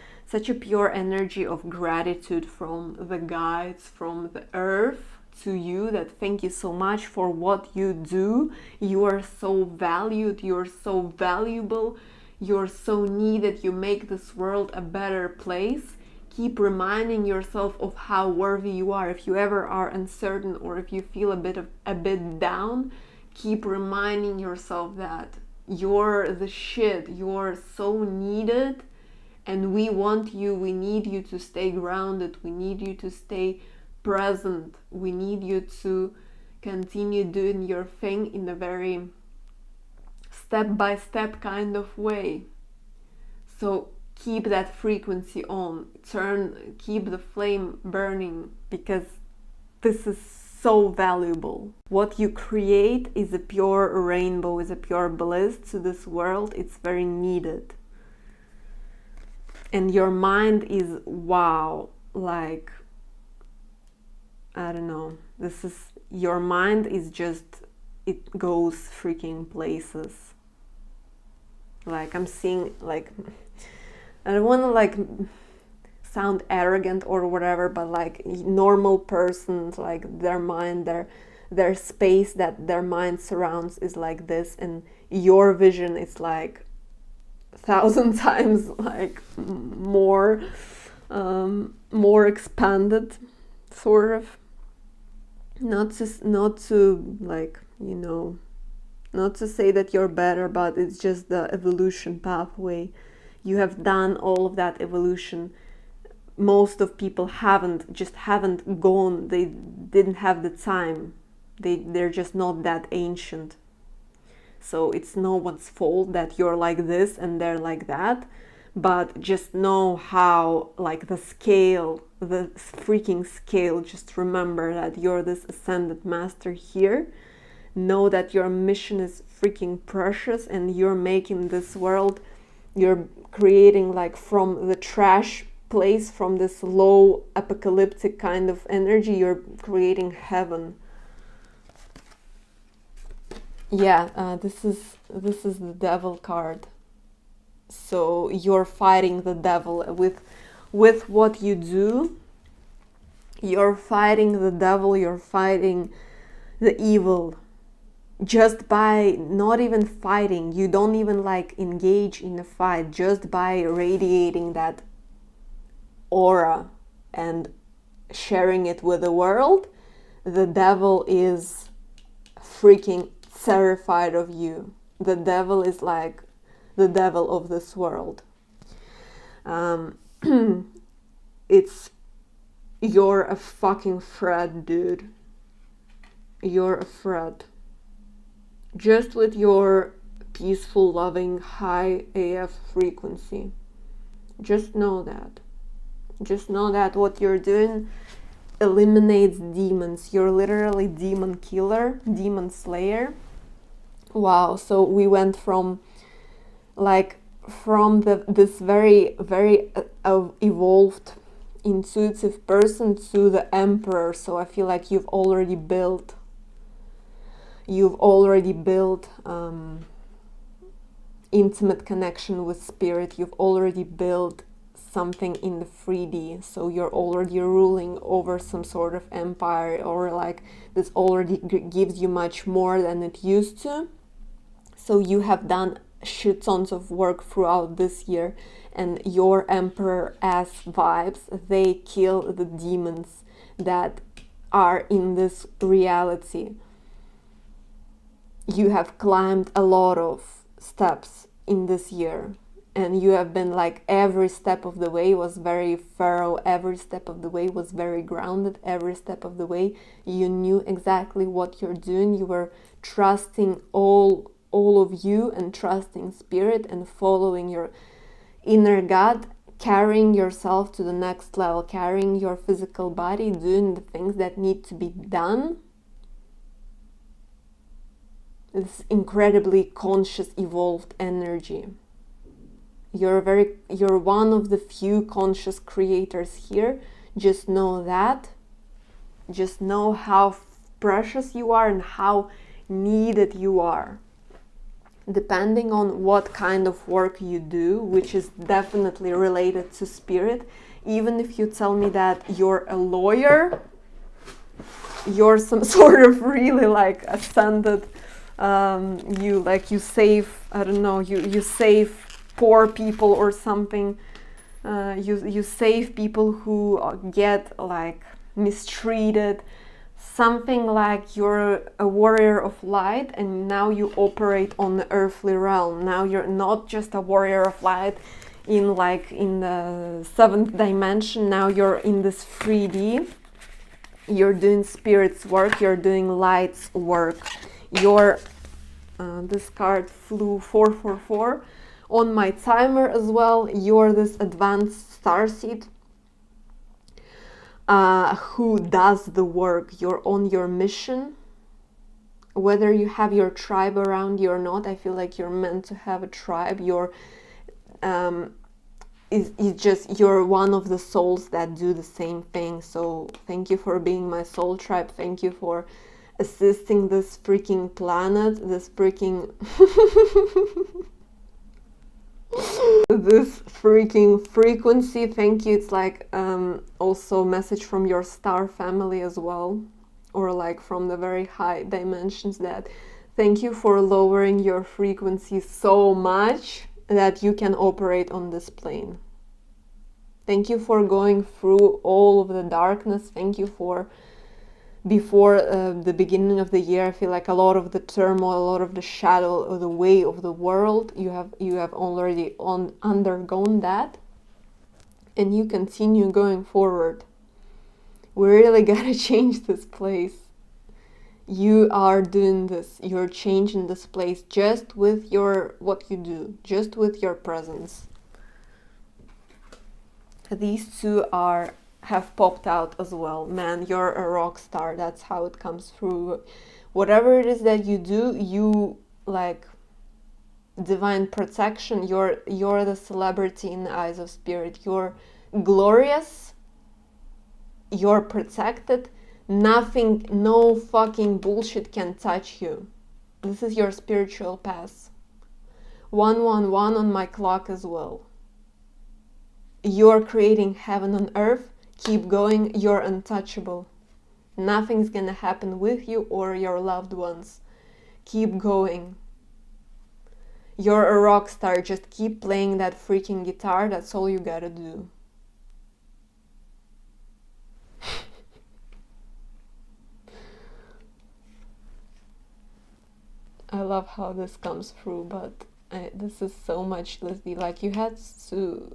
pure energy of gratitude from the guides, from the earth to you, that thank you so much for what you do. You are so valued, you're so valuable, you're so needed. You make this world a better place. Keep reminding yourself of how worthy you are. If you ever are uncertain, or if you feel a bit down, keep reminding yourself that you're the shit. You're so needed, and we want you. We need you to stay grounded. We need you to stay present. We need you to continue doing your thing in a very step-by-step kind of way. So keep that frequency on, keep the flame burning, because this is so valuable. What you create is a pure rainbow, is a pure bliss to this world. It's very needed. And your mind is, wow, like, I don't know, your mind is just, it goes freaking places. Like I'm seeing, like, I don't want to like sound arrogant or whatever, but like normal persons, like their mind, their space that their mind surrounds is like this, and your vision is like 1,000 times like more expanded, sort of. Not to like, you know, not to say that you're better, but it's just the evolution pathway. You have done all of that evolution. Most of people haven't gone. They didn't have the time. They're just not that ancient. So it's no one's fault that you're like this and they're like that. But just know how, like, the freaking scale, just remember that you're this ascended master here. Know that your mission is freaking precious, and you're making this world, you're creating, like, from the trash place, from this low apocalyptic kind of energy, you're creating heaven. Yeah, this is the devil card. So you're fighting the devil with what you do. You're fighting the devil, you're fighting the evil. Just by not even fighting, you don't even like engage in a fight, just by radiating that aura and sharing it with the world, the devil is freaking terrified of you. The devil is like the devil of this world. it's, you're a fucking threat, dude. You're a threat. Just with your peaceful, loving, high AF frequency. Just know that. Just know that what you're doing eliminates demons. You're literally demon killer, demon slayer. Wow, so we went from this very evolved intuitive person to the emperor. So I feel like you've already built intimate connection with spirit. You've already built something in the 3D, so you're already ruling over some sort of empire, or like this already gives you much more than it used to. So you have done shit tons of work throughout this year, and your emperor-ass vibes, they kill the demons that are in this reality. You have climbed a lot of steps in this year, and you have been like, every step of the way was very thorough, every step of the way was very grounded, every step of the way you knew exactly what you're doing. You were trusting all of you, and trusting spirit, and following your inner God, carrying yourself to the next level, carrying your physical body, doing the things that need to be done. This incredibly conscious, evolved energy. You're one of the few conscious creators here. Just know that. Just know how precious you are and how needed you are. Depending on what kind of work you do, which is definitely related to spirit, even if you tell me that you're a lawyer, you're some sort of really like ascended, you save, I don't know, you save poor people or something, you save people who get like mistreated, something like you're a warrior of light, and now you operate on the earthly realm. Now you're not just a warrior of light in the 7th dimension. Now you're in this 3D. You're doing spirit's work, you're doing light's work. This card flew 444 on my timer as well. You're this advanced starseed who does the work. You're on your mission. Whether you have your tribe around you or not, I feel like you're meant to have a tribe. You're one of the souls that do the same thing. So thank you for being my soul tribe. Thank you for assisting this freaking planet, this freaking this freaking frequency. Thank you. It's like also a message from your star family as well, or like from the very high dimensions, that thank you for lowering your frequency so much that you can operate on this plane. Thank you for going through all of the darkness. Thank you for, before the beginning of the year, I feel like a lot of the turmoil, a lot of the shadow of the way of the world, you have already undergone that, and you continue going forward. We really gotta change this place. You are doing this. You're changing this place just with what you do, just with your presence. These two have popped out as well. Man, you're a rock star. That's how it comes through. Whatever it is that you do, you like divine protection. You're the celebrity in the eyes of spirit. You're glorious. You're protected. Nothing, no fucking bullshit can touch you. This is your spiritual path. 111 on my clock as well. You're creating heaven on earth. Keep going. You're untouchable. Nothing's gonna happen with you or your loved ones. Keep going. You're a rock star. Just keep playing that freaking guitar. That's all you gotta do. I love how this comes through, but this is so much, like, you had to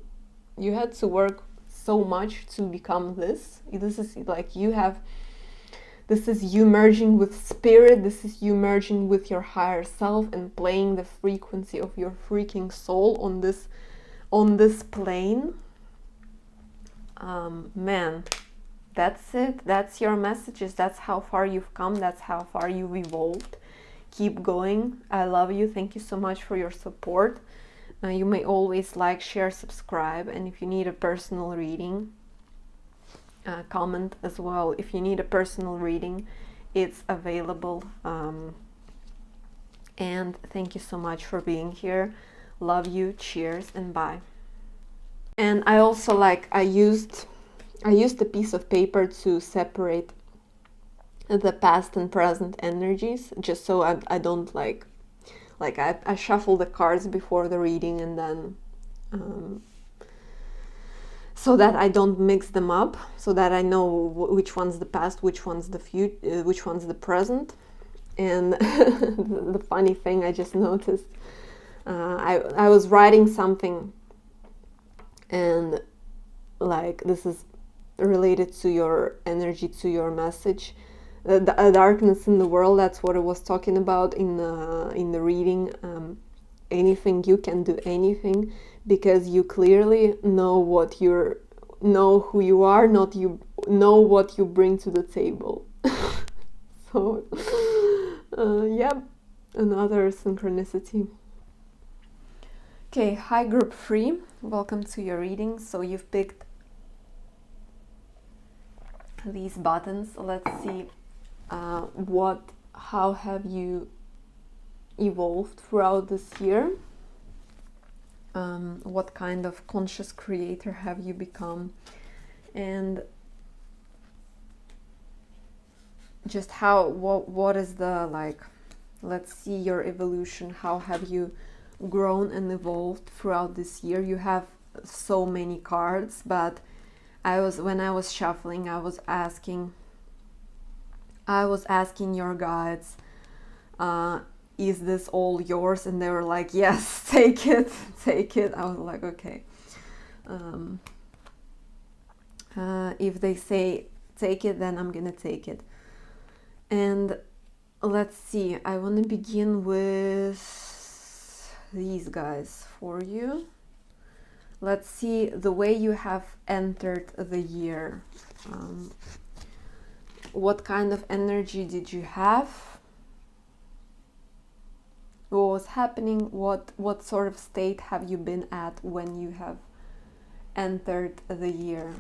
You had to work so much to become this. This is like this is you merging with spirit, this is you merging with your higher self and playing the frequency of your freaking soul on this plane. Man, that's it. That's your messages. That's how far you've come. That's how far you've evolved. Keep going. I love you. Thank you so much for your support. You may always like, share, subscribe, and if you need a personal reading, comment as well. If you need a personal reading, it's available. And thank you so much for being here. Love you. Cheers and bye. And I also I used a piece of paper to separate the past and present energies, just so I don't I shuffle the cards before the reading, and then so that I don't mix them up, so that I know which one's the past, which one's the future, which one's the present. And the funny thing I just noticed, I was writing something, and this is related to your energy, to your message, the darkness in the world. That's what I was talking about in the reading. Anything, you can do anything, because you clearly know who you are, not you know what you bring to the table. So yep, another synchronicity. Okay, hi group 3, welcome to your reading. So you've picked these buttons. Let's see how have you evolved throughout this year. What kind of conscious creator have you become, and just what is the let's see your evolution. How have you grown and evolved throughout this year? You have so many cards, but when I was shuffling, I was asking your guides, is this all yours? And they were like, yes, take it. I was like, okay. If they say take it, then I'm gonna take it. And let's see, I want to begin with these guys for you. Let's see the way you have entered the year. What kind of energy did you have? What was happening? What sort of state have you been at when you have entered the year?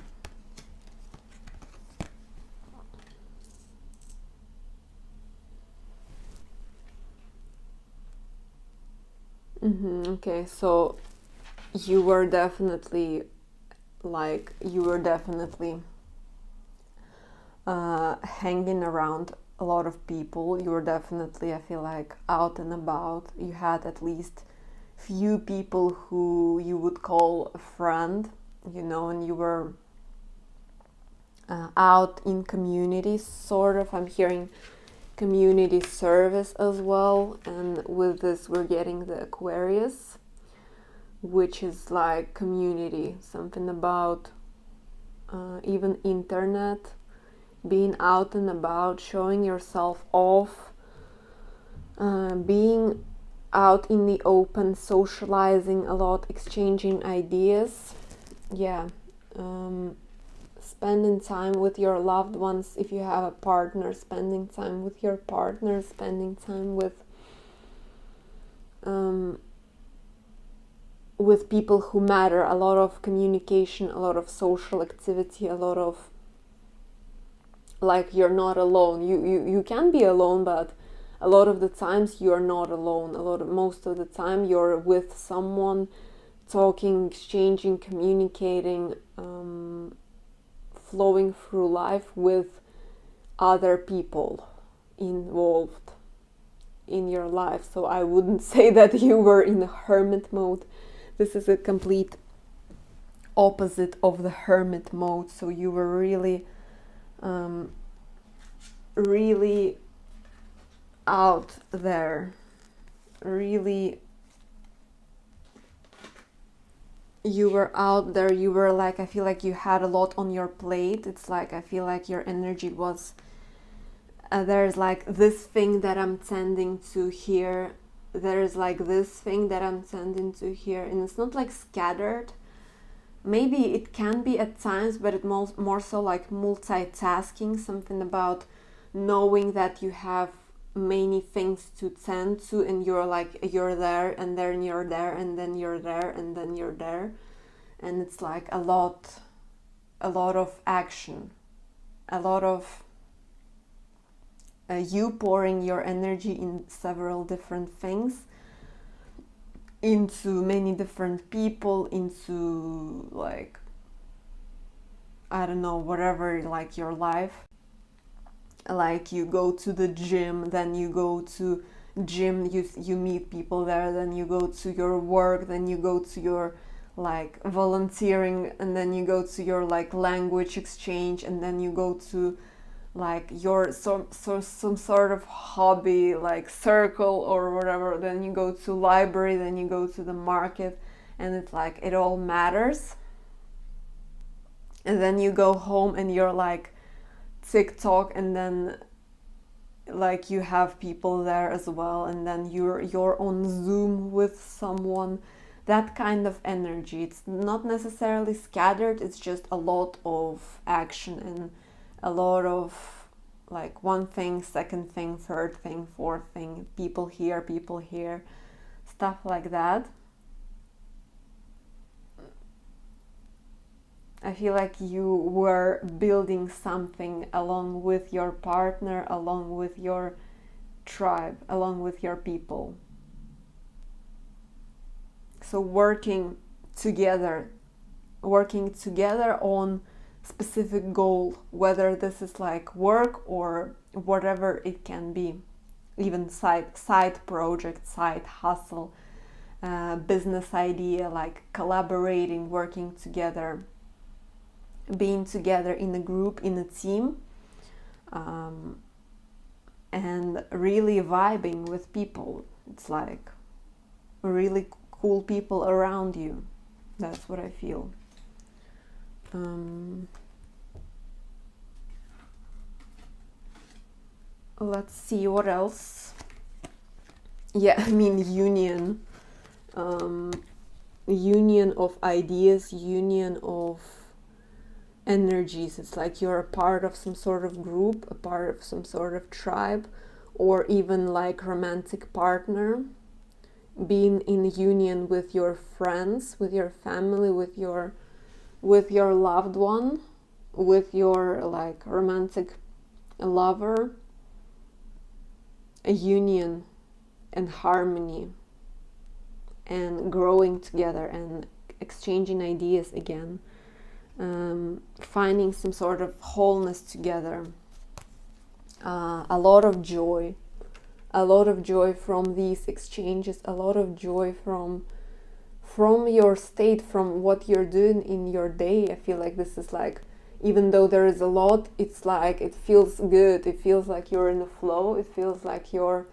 Okay, so you were definitely hanging around a lot of people. You were definitely, I feel like, out and about. You had at least few people who you would call a friend, and you were out in community, sort of. I'm hearing community service as well, and with this we're getting the Aquarius, which is like community, something about even internet, being out and about, showing yourself off, being out in the open, socializing a lot, exchanging ideas. Yeah. Spending time with your loved ones. If you have a partner, spending time with your partner, spending time with people who matter. A lot of communication, a lot of social activity, a lot of you're not alone. You can be alone, but a lot of the times you're not alone. Most of the time you're with someone, talking, exchanging, communicating, flowing through life with other people involved in your life. So I wouldn't say that you were in a hermit mode. This is a complete opposite of the hermit mode. So you were really really out there, really you were out there, you were like, I feel like you had a lot on your plate. It's like, I feel like your energy was, there's like this thing that I'm tending to here, there's like this thing that I'm tending to here, and it's not like scattered. Maybe it can be at times, but it's more so like multitasking, something about knowing that you have many things to tend to, and you're like, you're there, and then you're there, and then you're there, and then you're there. And it's like a lot of action, a lot of you pouring your energy in several different things, into many different people, into like, I don't know, whatever, like your life. Like you go to the gym, then you go to gym, you meet people there, then you go to your work, then you go to your like volunteering, and then you go to your like language exchange, and then you go to like your some sort of hobby like circle or whatever, then you go to library, then you go to the market, and it's like it all matters. And then you go home and you're like TikTok, and then like you have people there as well, and then you're on Zoom with someone. That kind of energy, it's not necessarily scattered, it's just a lot of action and a lot of like one thing, second thing, third thing, fourth thing, people here, stuff like that. I feel like you were building something along with your partner, along with your tribe, along with your people. So working together on specific goal, whether this is like work or whatever it can be, even side project, side hustle, business idea, like collaborating, working together, being together in a group, in a team, and really vibing with people. It's like really cool people around you. That's what I feel. Let's see what else. Yeah, I mean union. Union of ideas, union of energies. It's like you're a part of some sort of group, a part of some sort of tribe, or even like romantic partner, being in union with your friends, with your family, with your loved one, with your like romantic lover. A union and harmony, and growing together and exchanging ideas again, finding some sort of wholeness together. A lot of joy from these exchanges, a lot of joy from your state, from what you're doing in your day. I feel like this is like, even though there is a lot, it's like it feels good, it feels like you're in a flow, it feels like you're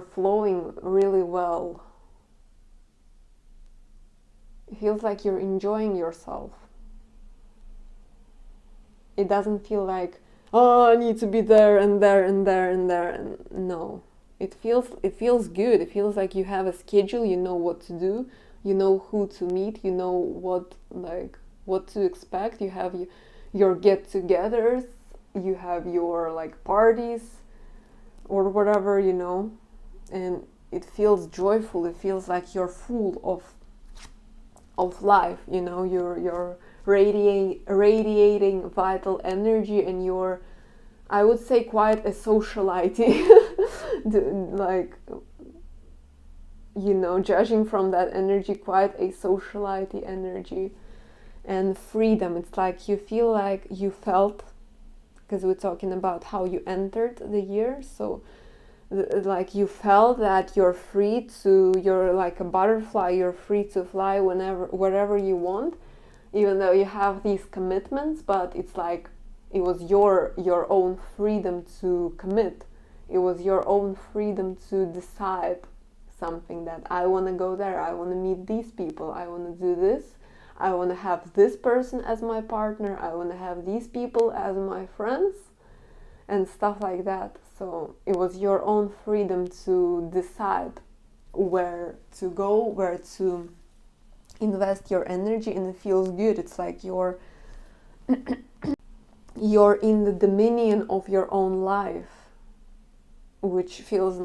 flowing really well. It feels like you're enjoying yourself. It doesn't feel like, oh, I need to be there and there and there and there. And no, it feels good. It feels like you have a schedule. You know what to do. You know who to meet. You know what to expect. You have your get-togethers. You have your like parties or whatever, and it feels joyful. It feels like you're full of life. You're radiating vital energy, and you're, I would say, quite a socialite. Like, judging from that energy, quite a socialite energy. And freedom, it's like you feel like you felt, because we're talking about how you entered the year, so like you felt that you're like a butterfly, you're free to fly wherever you want, even though you have these commitments. But it's like it was your own freedom to commit. It was your own freedom to decide something that I want to go there, I want to meet these people, I want to do this, I want to have this person as my partner, I want to have these people as my friends, and stuff like that. So it was your own freedom to decide where to go, where to invest your energy, and it feels good. It's like you're in the dominion of your own life, which feels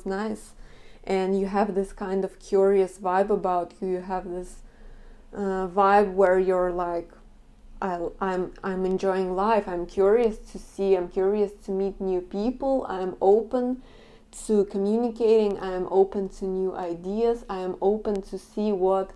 nice. And you have this kind of curious vibe about you. You have this vibe where you're like, I'm enjoying life. I'm curious to see. I'm curious to meet new people. I'm open to communicating. I'm open to new ideas. I am open to see what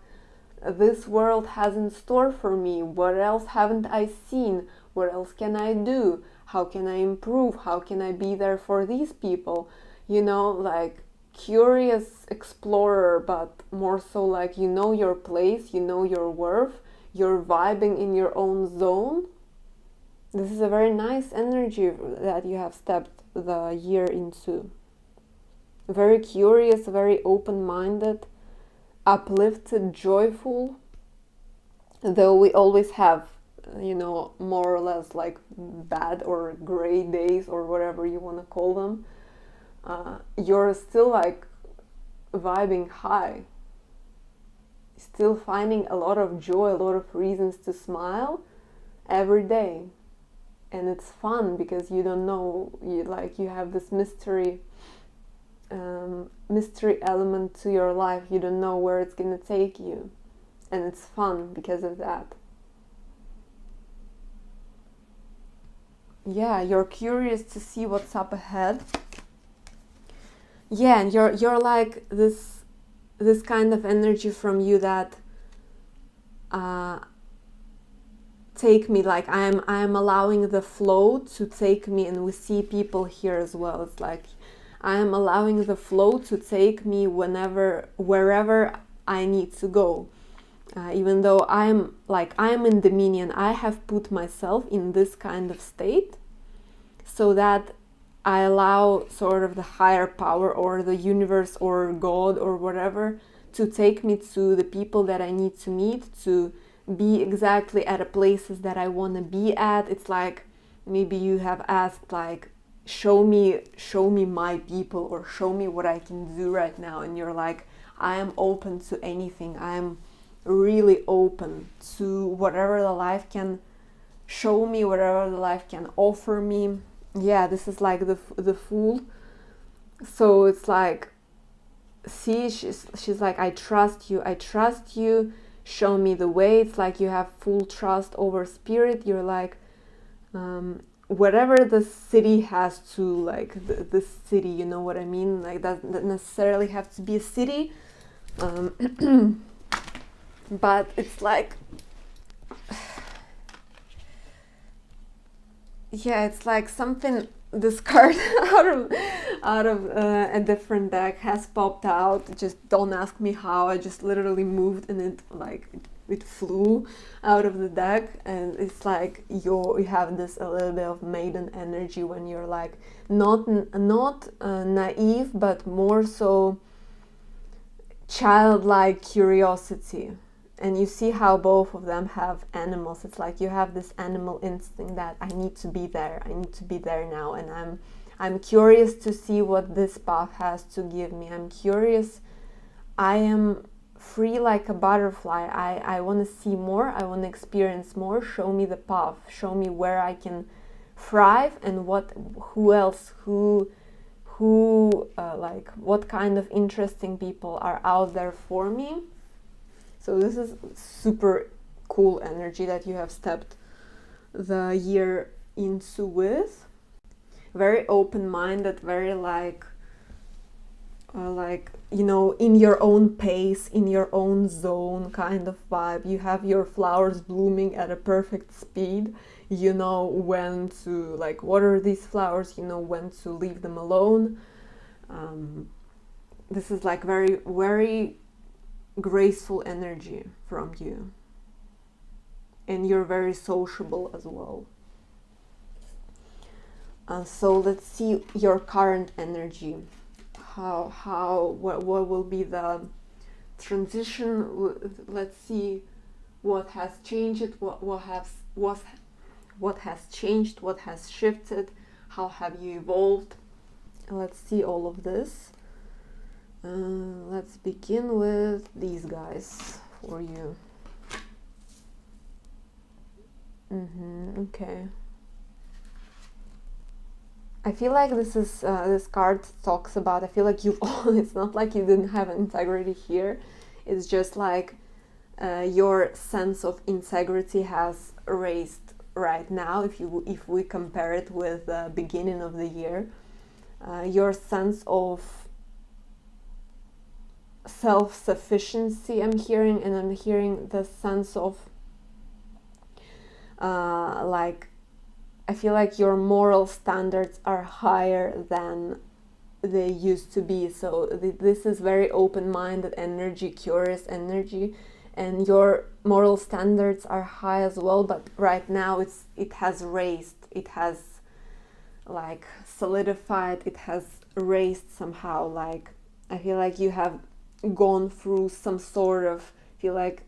this world has in store for me. What else haven't I seen? What else can I do? How can I improve? How can I be there for these people? You know, like curious explorer, but more so like you know your place, you know your worth, you're vibing in your own zone. This is a very nice energy that you have stepped the year into. Very curious, very open-minded, uplifted, joyful. Though we always have, you know, more or less like bad or gray days or whatever you want to call them, you're still like vibing high, still finding a lot of joy, a lot of reasons to smile every day. And it's fun because you don't know, you have this mystery element to your life. You don't know where it's gonna take you, and it's fun because of that. Yeah, you're curious to see what's up ahead. Yeah, and you're like this kind of energy from you that take me, like I'm allowing the flow to take me, and we see people here as well. It's like I'm allowing the flow to take me wherever I need to go. Even though I'm in dominion, I have put myself in this kind of state so that I allow sort of the higher power or the universe or God or whatever to take me to the people that I need to meet, to be exactly at the places that I want to be at. It's like maybe you have asked, like, show me my people, or show me what I can do right now, and you're like, I am open to anything. I'm really open to whatever the life can show me, whatever the life can offer me. Yeah, this is like the Fool. So it's like, see, she's like, I trust you, show me the way. It's like you have full trust over spirit. You're like, whatever the city has to, like, the city, you know what I mean? Like, doesn't necessarily have to be a city, but it's like, yeah, it's like something, this card out of a different deck has popped out. Just don't ask me how. I just literally moved, and it flew out of the deck. And it's like you have this a little bit of maiden energy when you're like not naive, but more so childlike curiosity. And you see how both of them have animals. It's like you have this animal instinct that I need to be there now, and I'm curious to see what this path has to give me. I'm curious. I am free like a butterfly. I want to see more. I want to experience more. Show me the path. Show me where I can thrive, and what kind of interesting people are out there for me. So this is super cool energy that you have stepped the year into with. Very open-minded, very like you know, in your own pace, in your own zone kind of vibe. You have your flowers blooming at a perfect speed. You know when to, like, water these flowers. You know when to leave them alone. This is like very, very graceful energy from you, and you're very sociable as well. So let's see your current energy. what will be the transition. Let's see what has changed, what has changed, what has shifted, how have you evolved. Let's see all of this. Let's begin with these guys for you. Okay. I feel like this card talks about, I feel like you've it's not like you didn't have integrity here. It's just like your sense of integrity has raised right now. If we compare it with the beginning of the year, your sense of self-sufficiency I'm hearing, and I'm hearing the sense of like, I feel like your moral standards are higher than they used to be. So this is very open-minded energy, curious energy, and your moral standards are high as well. But right now it has raised, it has like solidified, it has raised somehow. Like, I feel like you have gone through some sort of, feel like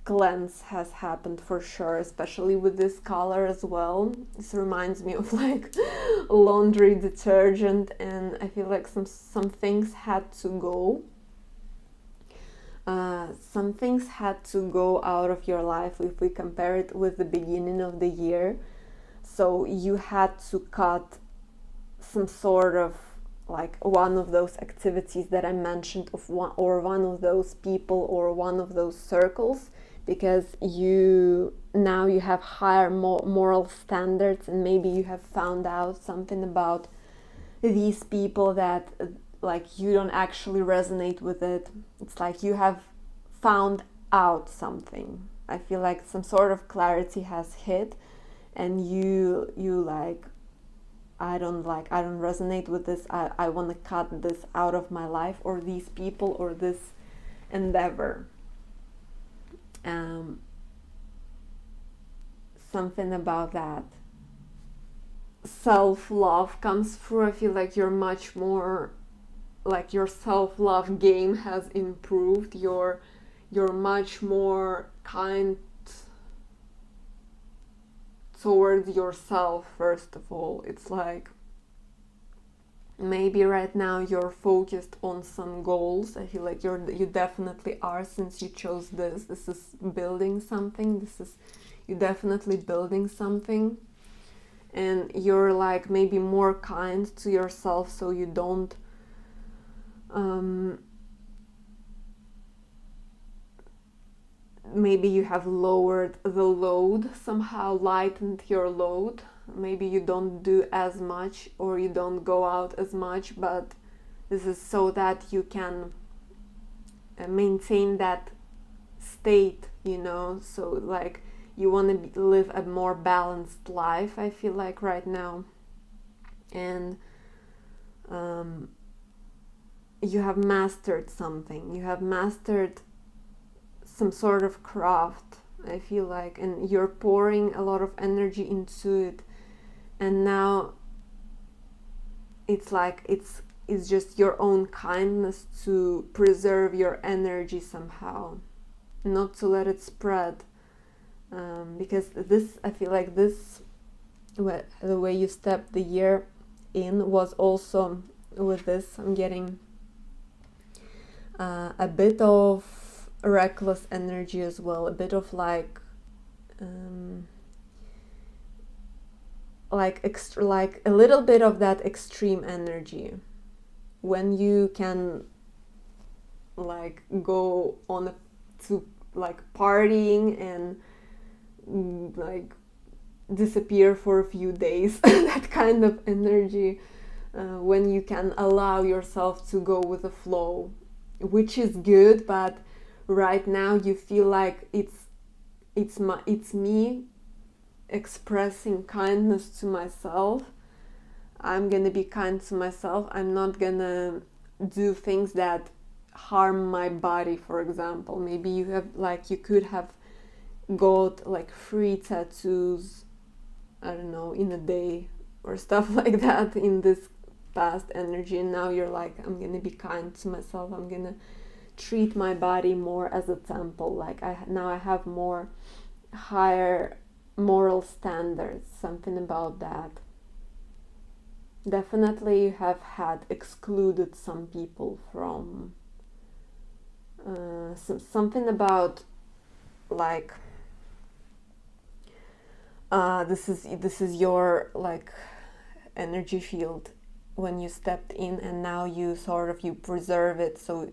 cleanse has happened for sure, especially with this color as well. This reminds me of like laundry detergent, and I feel like some things had to go. Some things had to go out of your life if we compare it with the beginning of the year. So you had to cut some sort of like one of those activities that I mentioned, of one of those people or one of those circles, because you have higher moral standards, and maybe you have found out something about these people that like you don't actually resonate with it. It's like you have found out something. I feel like some sort of clarity has hit, and you like, I don't resonate with this. I want to cut this out of my life, or these people, or this endeavor. Something about that self-love comes through. I feel like you're much more, like your self-love game has improved. You're much more kind towards yourself, first of all. It's like maybe right now you're focused on some goals. I feel like you definitely are, since you chose this. This is building something. You're definitely building something, and you're like maybe more kind to yourself, so you don't maybe you have lowered the load, somehow lightened your load. Maybe you don't do as much, or you don't go out as much, but this is so that you can maintain that state, so like you want to live a more balanced life, I feel like right now. And you have mastered something, you have mastered some sort of craft, I feel like, and you're pouring a lot of energy into it. And now it's like it's just your own kindness to preserve your energy somehow, not to let it spread, because this, I feel like this, the way you stepped the year in was also with this. I'm getting a bit of reckless energy as well, a bit of like a little bit of that extreme energy, when you can like go on to like partying and like disappear for a few days. That kind of energy, when you can allow yourself to go with the flow, which is good. But right now you feel like it's me expressing kindness to myself. I'm gonna be kind to myself. I'm not gonna do things that harm my body, for example. Maybe you could have got like 3 tattoos, I don't know, in a day or stuff like that in this passed energy, and now you're like, I'm gonna be kind to myself, I'm gonna treat my body more as a temple. Like now I have more higher moral standards, something about that. Definitely you have had excluded some people from something about like this is your like energy field when you stepped in, and now you sort of you preserve it, so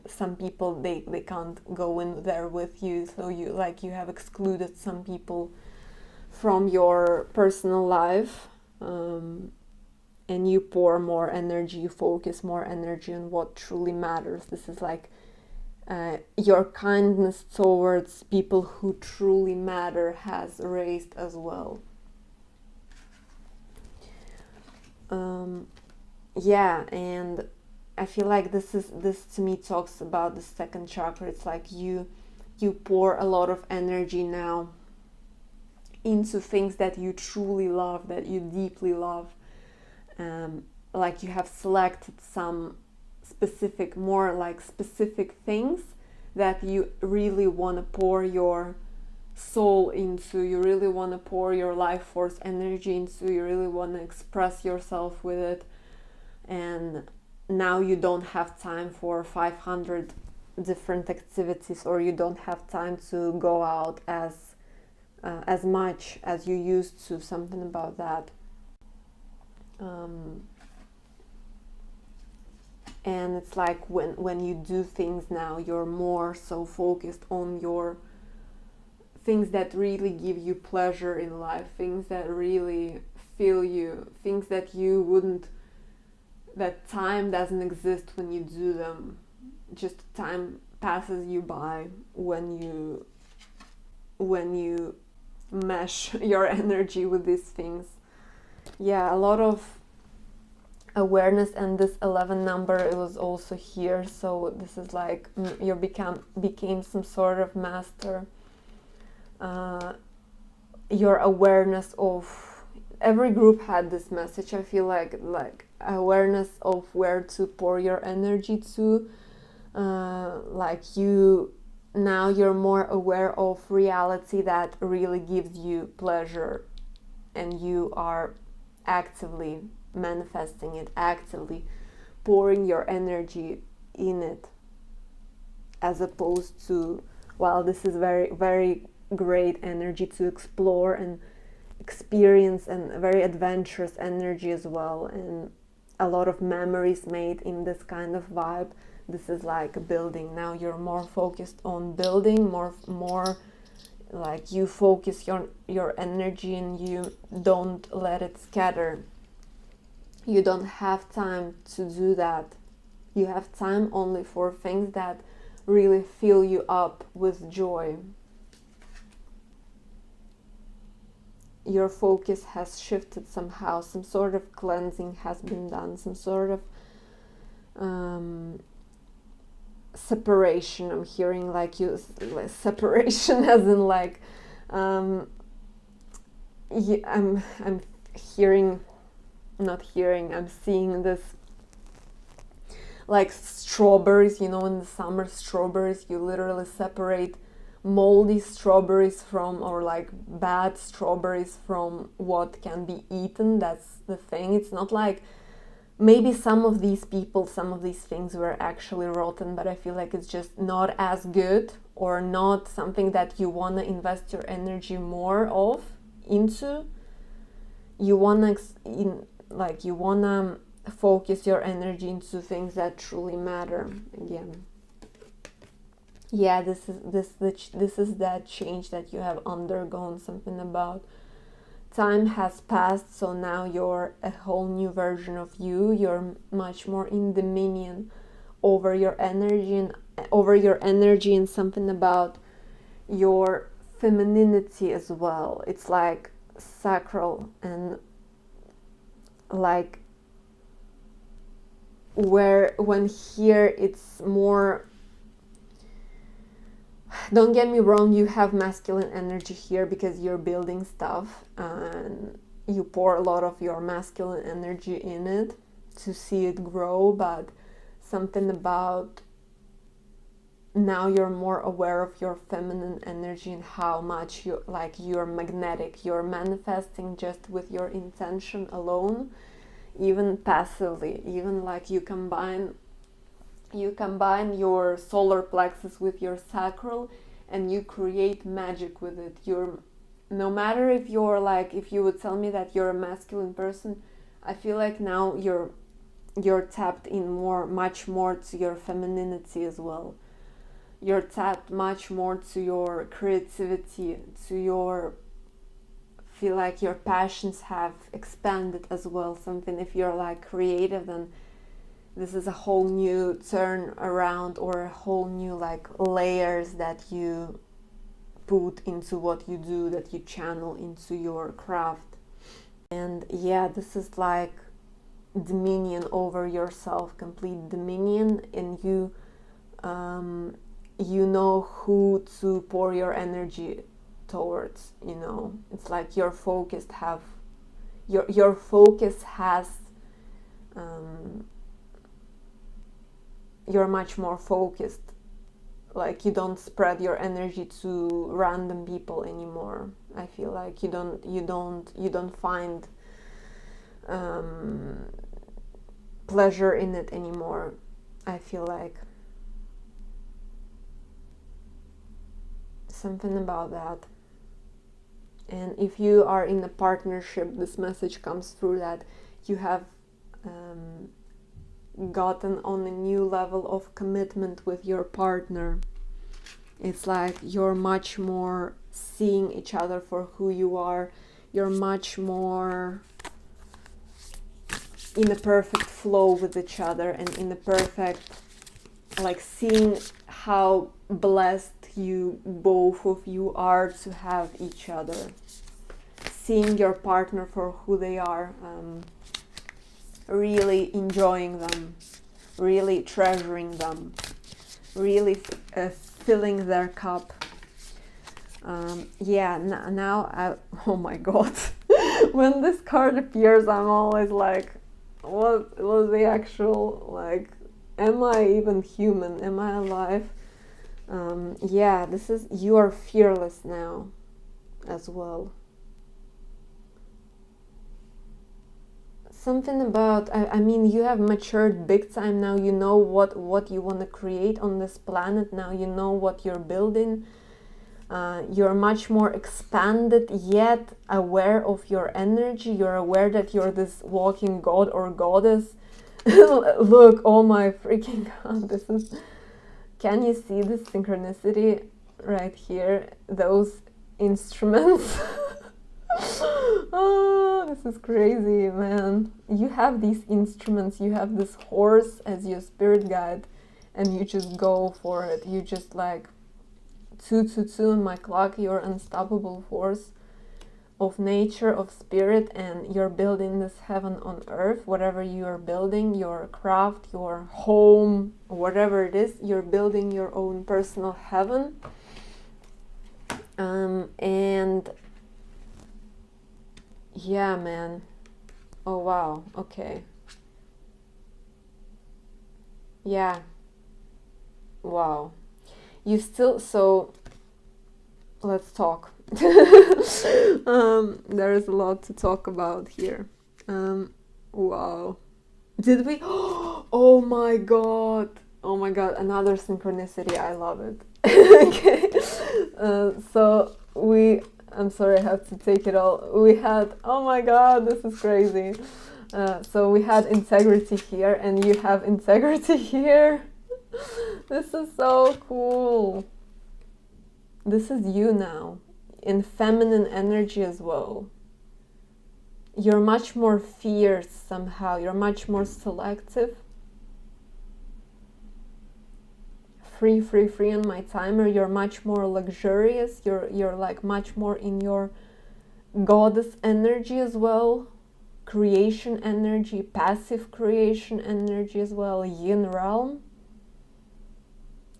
some people they can't go in there with you, so you like you have excluded some people from your personal life, and you pour more energy, you focus more energy on what truly matters. This is like your kindness towards people who truly matter has raised as well. Yeah, and I feel like this to me talks about the second chakra. It's like you pour a lot of energy now into things that you truly love, that you deeply love. Like you have selected some specific, more like specific things that you really want to pour your soul into, you really want to pour your life force energy into, you really want to express yourself with it. And now you don't have time for 500 different activities, or you don't have time to go out as much as you used to, something about that. And it's like when you do things now, you're more so focused on your things that really give you pleasure in life, things that really fill you, things that you wouldn't, that time doesn't exist when you do them. Just time passes you by when you mesh your energy with these things. Yeah, a lot of awareness, and this 11 number, it was also here, so this is like you became some sort of master. Your awareness of, every group had this message, I feel like awareness of where to pour your energy to, like now you're more aware of reality that really gives you pleasure, and you are actively manifesting it, actively pouring your energy in it, as opposed to, well, this is very, very great energy to explore and experience, and very adventurous energy as well, and a lot of memories made in this kind of vibe. This is like building. Now you're more focused on building, more like you focus your energy, and you don't let it scatter. You don't have time to do that. You have time only for things that really fill you up with joy. Your focus has shifted somehow, some sort of cleansing has been done, some sort of separation. I'm hearing like separation as in like I'm hearing, not hearing, I'm seeing this like strawberries, in the summer, strawberries, you literally separate moldy strawberries from, or like bad strawberries from what can be eaten. That's the thing. It's not like, maybe some of these people, some of these things were actually rotten, but I feel like it's just not as good, or not something that you want to invest your energy more of into. You want to focus your energy into things that truly matter again. Yeah, this is that change that you have undergone, something about time has passed, so now you're a whole new version of you. You're much more in dominion over your energy, and something about your femininity as well. It's like sacral, and like when here it's more, don't get me wrong, you have masculine energy here because you're building stuff and you pour a lot of your masculine energy in it. to see it grow, but something about now you're more aware of your feminine energy and how much you're magnetic, you're manifesting just with your intention alone, even passively, even like you combine your solar plexus with your sacral and you create magic with it. No matter if you would tell me that you're a masculine person, I feel like now you're tapped in much more to your femininity as well. You're tapped much more to your creativity, feel like your passions have expanded as well. Something, if you're like creative, then this is a whole new turn around, or a whole new like layers that you put into what you do, that you channel into your craft. And yeah, this is like dominion over yourself, complete dominion, and you know who to pour your energy towards. It's like your focus has you're much more focused. Like you don't spread your energy to random people anymore. I feel like you don't find pleasure in it anymore. I feel like something about that. And if you are in a partnership, this message comes through that you have gotten on a new level of commitment with your partner. It's like you're much more seeing each other for who you are. You're much more in a perfect flow with each other, and in a perfect, like, seeing how blessed both of you are to have each other. Seeing your partner for who they are. Really enjoying them, really treasuring them, really filling their cup. Oh my god. When this card appears, I'm always like, what was the actual, like, am I even human? Am I alive? You are fearless now as well. Something about, I mean, you have matured big time now. You know what you want to create on this planet now. You know what you're building. You're much more expanded, yet aware of your energy. You're aware that you're this walking god or goddess. Look, oh my freaking god, can you see this synchronicity right here? Those instruments. Oh, this is crazy, man. You have these instruments, you have this horse as your spirit guide, and you just go for it. You just like 222 on my clock, you're unstoppable force of nature, of spirit, and you're building this heaven on earth. Whatever you are building, your craft, your home, whatever it is, you're building your own personal heaven. And yeah, man. Oh wow, okay. Yeah. Wow. You still, so let's talk. There is a lot to talk about here. Wow. Did we? Oh my god. Oh my god, another synchronicity. I love it. Okay. I'm sorry, I have to take it all. We had, oh my god, this is crazy. So we had integrity here, and you have integrity here. This is so cool. This is you now, in feminine energy as well. You're much more fierce somehow. You're much more selective. Free on my timer. You're much more luxurious. You're like much more in your goddess energy as well. Creation energy, passive creation energy as well. Yin realm.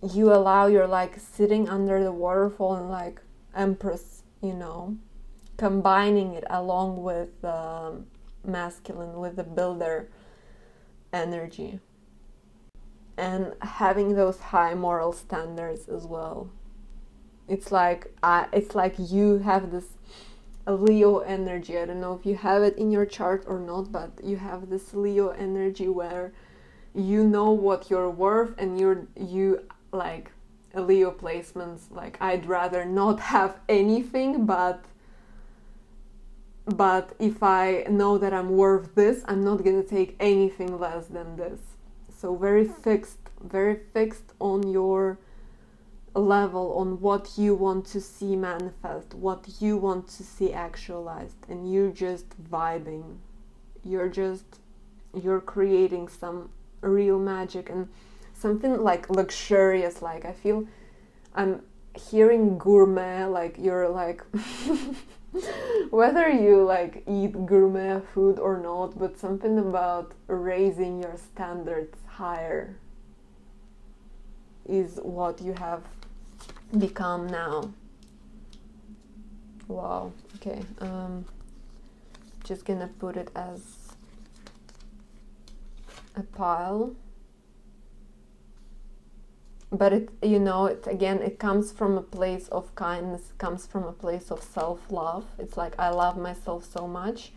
You allow, you're like sitting under the waterfall and like empress, combining it along with masculine, with the builder, energy, and having those high moral standards as well. It's like you have this Leo energy. I don't know if you have it in your chart or not, but you have this Leo energy where you know what you're worth, and you like Leo placements, like I'd rather not have anything, but if I know that I'm worth this, I'm not gonna take anything less than this. So very fixed on your level, on what you want to see manifest, what you want to see actualized, and you're just vibing. You're creating some real magic and something like luxurious. Like I feel I'm hearing gourmet, like you're like whether you like eat gourmet food or not, but something about raising your standards higher is what you have become now. Wow. Okay, just gonna put it as a pile, but it comes from a place of kindness, comes from a place of self-love. It's like I love myself so much,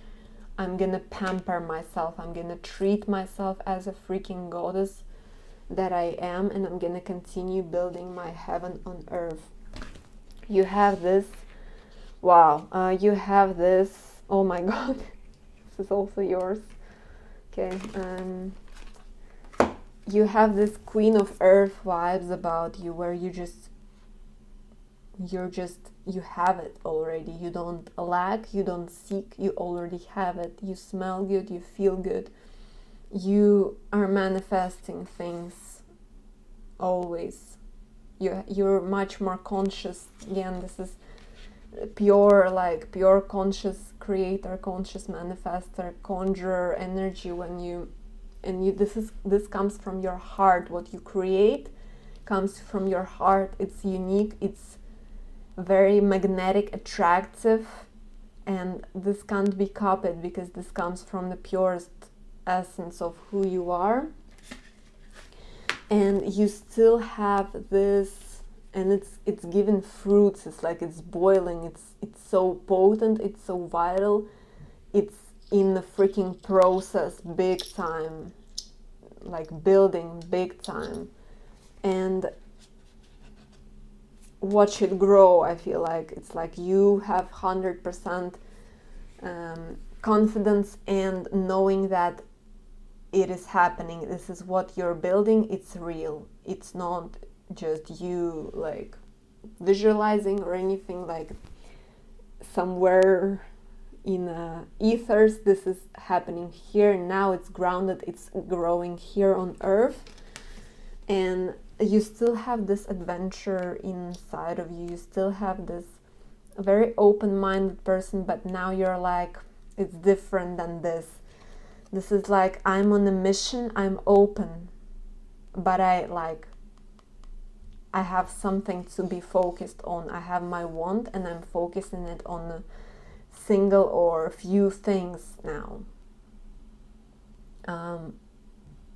I'm gonna pamper myself, I'm gonna treat myself as a freaking goddess that I am, and I'm gonna continue building my heaven on earth. You have this, wow, you have this, oh my god, this is also yours. Okay, you have this Queen of Earth vibes about you, where you have it already. You don't lack, you don't seek, you already have it. You smell good, you feel good. You are manifesting things always. You're much more conscious. Again, this is pure conscious creator, conscious manifester, conjurer energy. This comes from your heart. What you create comes from your heart. It's unique, it's very magnetic, attractive, and this can't be copied because this comes from the purest essence of who you are. And you still have this, and it's giving fruits. It's like it's boiling, it's so potent, it's so vital, it's in the freaking process big time, like building big time. And watch it grow. I feel like it's like you have 100% confidence and knowing that it is happening. This is what you're building. It's real. It's not just you like visualizing or anything like somewhere in ethers. This is happening here now. It's grounded, it's growing here on earth, and you still have this adventure inside of you. You still have this very open-minded person, but now you're like, it's different than this. This is like, I'm on a mission, I'm open, but I have something to be focused on. I have my want and I'm focusing it on a single or few things now. And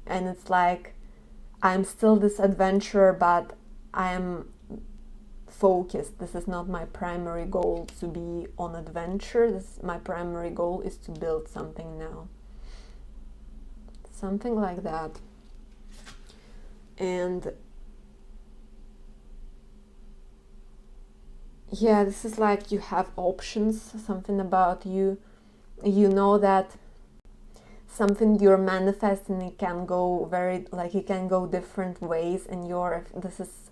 it's like, I'm still this adventurer, but I am focused. This is not my primary goal to be on adventure. My primary goal is to build something now. Something like that. And yeah, this is like you have options, something about you. You know that something you're manifesting, it can go it can go different ways, and this is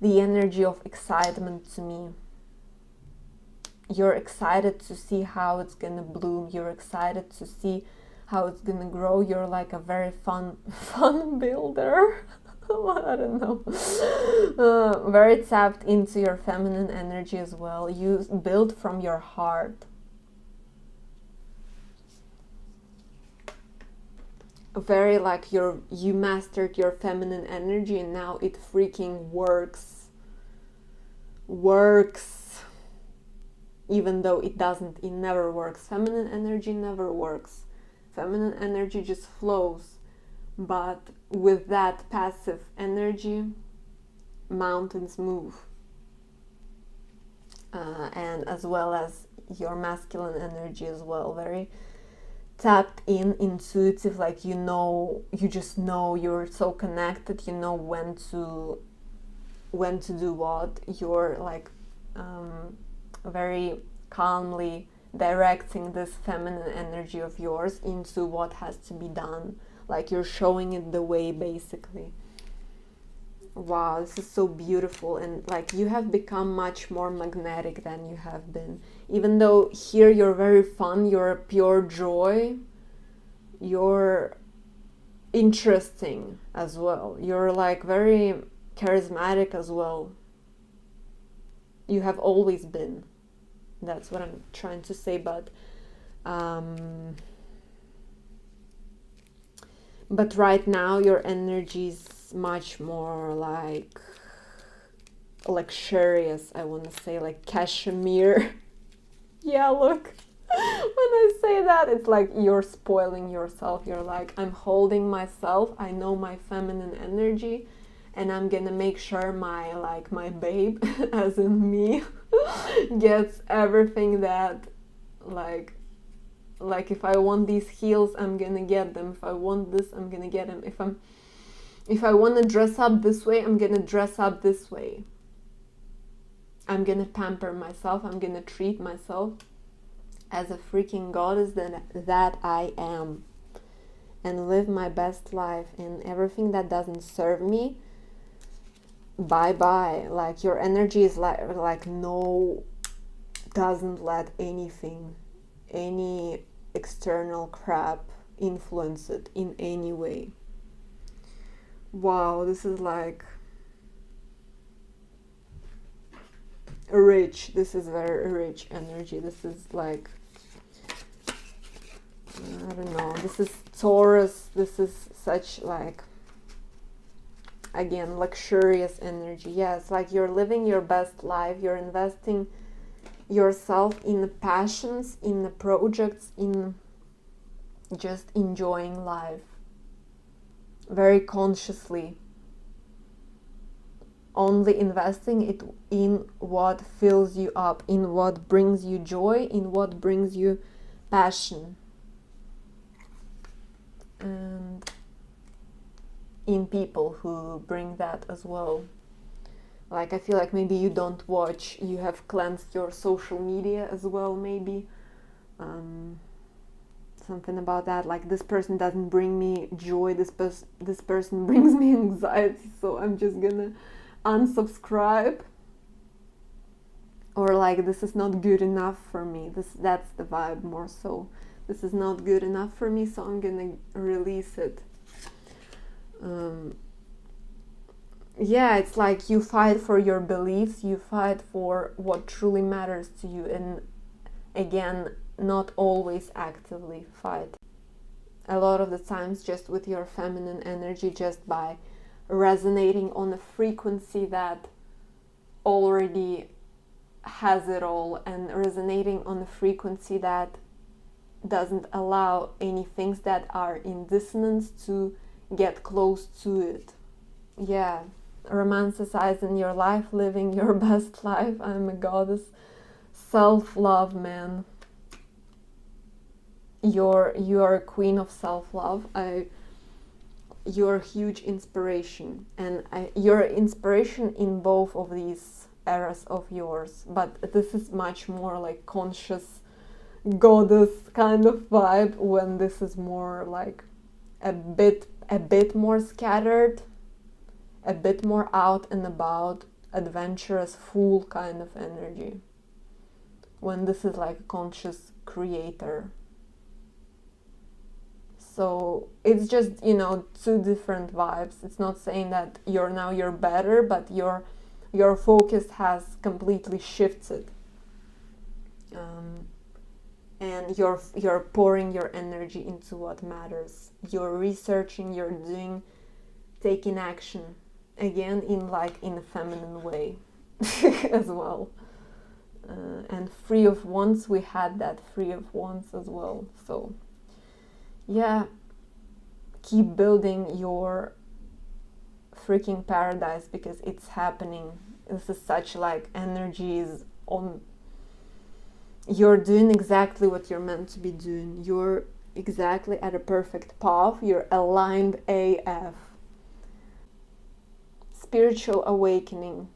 the energy of excitement to me. You're excited to see how it's gonna bloom. You're excited to see how it's gonna grow. You're like a very fun builder. I don't know. Very tapped into your feminine energy as well. You build from your heart. Very like you mastered your feminine energy, and now it freaking works, even though it never works. Feminine energy never works. Feminine energy just flows but with that passive energy, mountains move. And as well as your masculine energy as well, very tapped in, intuitive, like you just know, you're so connected, you know when to do what. You're like very calmly directing this feminine energy of yours into what has to be done, like you're showing it the way, basically. Wow, this is so beautiful. And like you have become much more magnetic than you have been, even though here you're very fun, you're pure joy, you're interesting as well, you're like very charismatic as well. You have always been, that's what I'm trying to say. But right now your energy is much more like luxurious, I want to say, like cashmere. Yeah, look. When I say that, it's like you're spoiling yourself. You're like, I'm holding myself, I know my feminine energy, and I'm gonna make sure my babe, as in me, gets everything that, like if I want these heels, I'm gonna get them. If I want this, I'm gonna get them. If I want to dress up this way, I'm gonna dress up this way. I'm gonna pamper myself, I'm gonna treat myself as a freaking goddess that I am, and live my best life. And everything that doesn't serve me, bye bye. Like your energy is like no, doesn't let anything, any external crap influence it in any way. Wow, this is like rich. This is very rich energy. This is like, I don't know, this is Taurus. This is such like, again, luxurious energy. Yes, like you're living your best life. You're investing yourself in the passions, in the projects, in just enjoying life very consciously, only investing it in what fills you up, in what brings you joy, in what brings you passion, and in people who bring that as well. Like I feel like maybe you don't watch, you have cleansed your social media as well, maybe something about that, like this person doesn't bring me joy, this person brings me anxiety, so I'm just gonna unsubscribe. Or like, this is not good enough for me, that's the vibe more so. This is not good enough for me, so I'm gonna release it. Yeah, it's like you fight for your beliefs, you fight for what truly matters to you, and again, not always actively fight. A lot of the times just with your feminine energy, just by resonating on a frequency that already has it all, and resonating on a frequency that doesn't allow any things that are in dissonance to get close to it. Yeah, romanticizing your life, living your best life. I'm a goddess. Self-love, man. You are a queen of self-love. You're a huge inspiration, and you're inspiration in both of these eras of yours, but this is much more like conscious goddess kind of vibe, when this is more like a bit more scattered, a bit more out and about, adventurous, full kind of energy, when this is like a conscious creator. So it's just, two different vibes. It's not saying that you're better, but your focus has completely shifted, and you're pouring your energy into what matters. You're researching, you're taking action, again in a feminine way as well. And free of wants, we had that free of wants as well. So yeah, keep building your freaking paradise, because it's happening. This is such like energies on. You're doing exactly what you're meant to be doing. You're exactly at a perfect path. You're aligned AF. Spiritual awakening.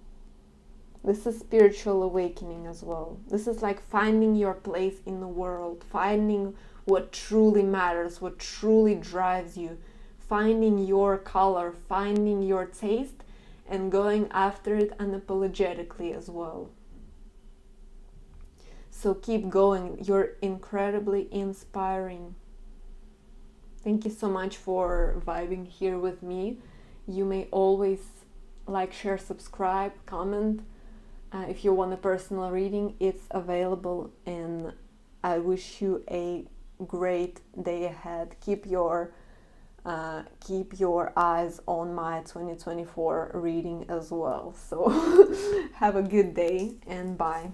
This is spiritual awakening as well. This is like finding your place in the world, finding what truly matters, what truly drives you, finding your color, finding your taste, and going after it unapologetically as well. So keep going. You're incredibly inspiring. Thank you so much for vibing here with me. You may always like, share, subscribe, comment. If you want a personal reading, it's available, and I wish you a great day ahead. Keep your eyes on my 2024 reading as well. So have a good day, and bye.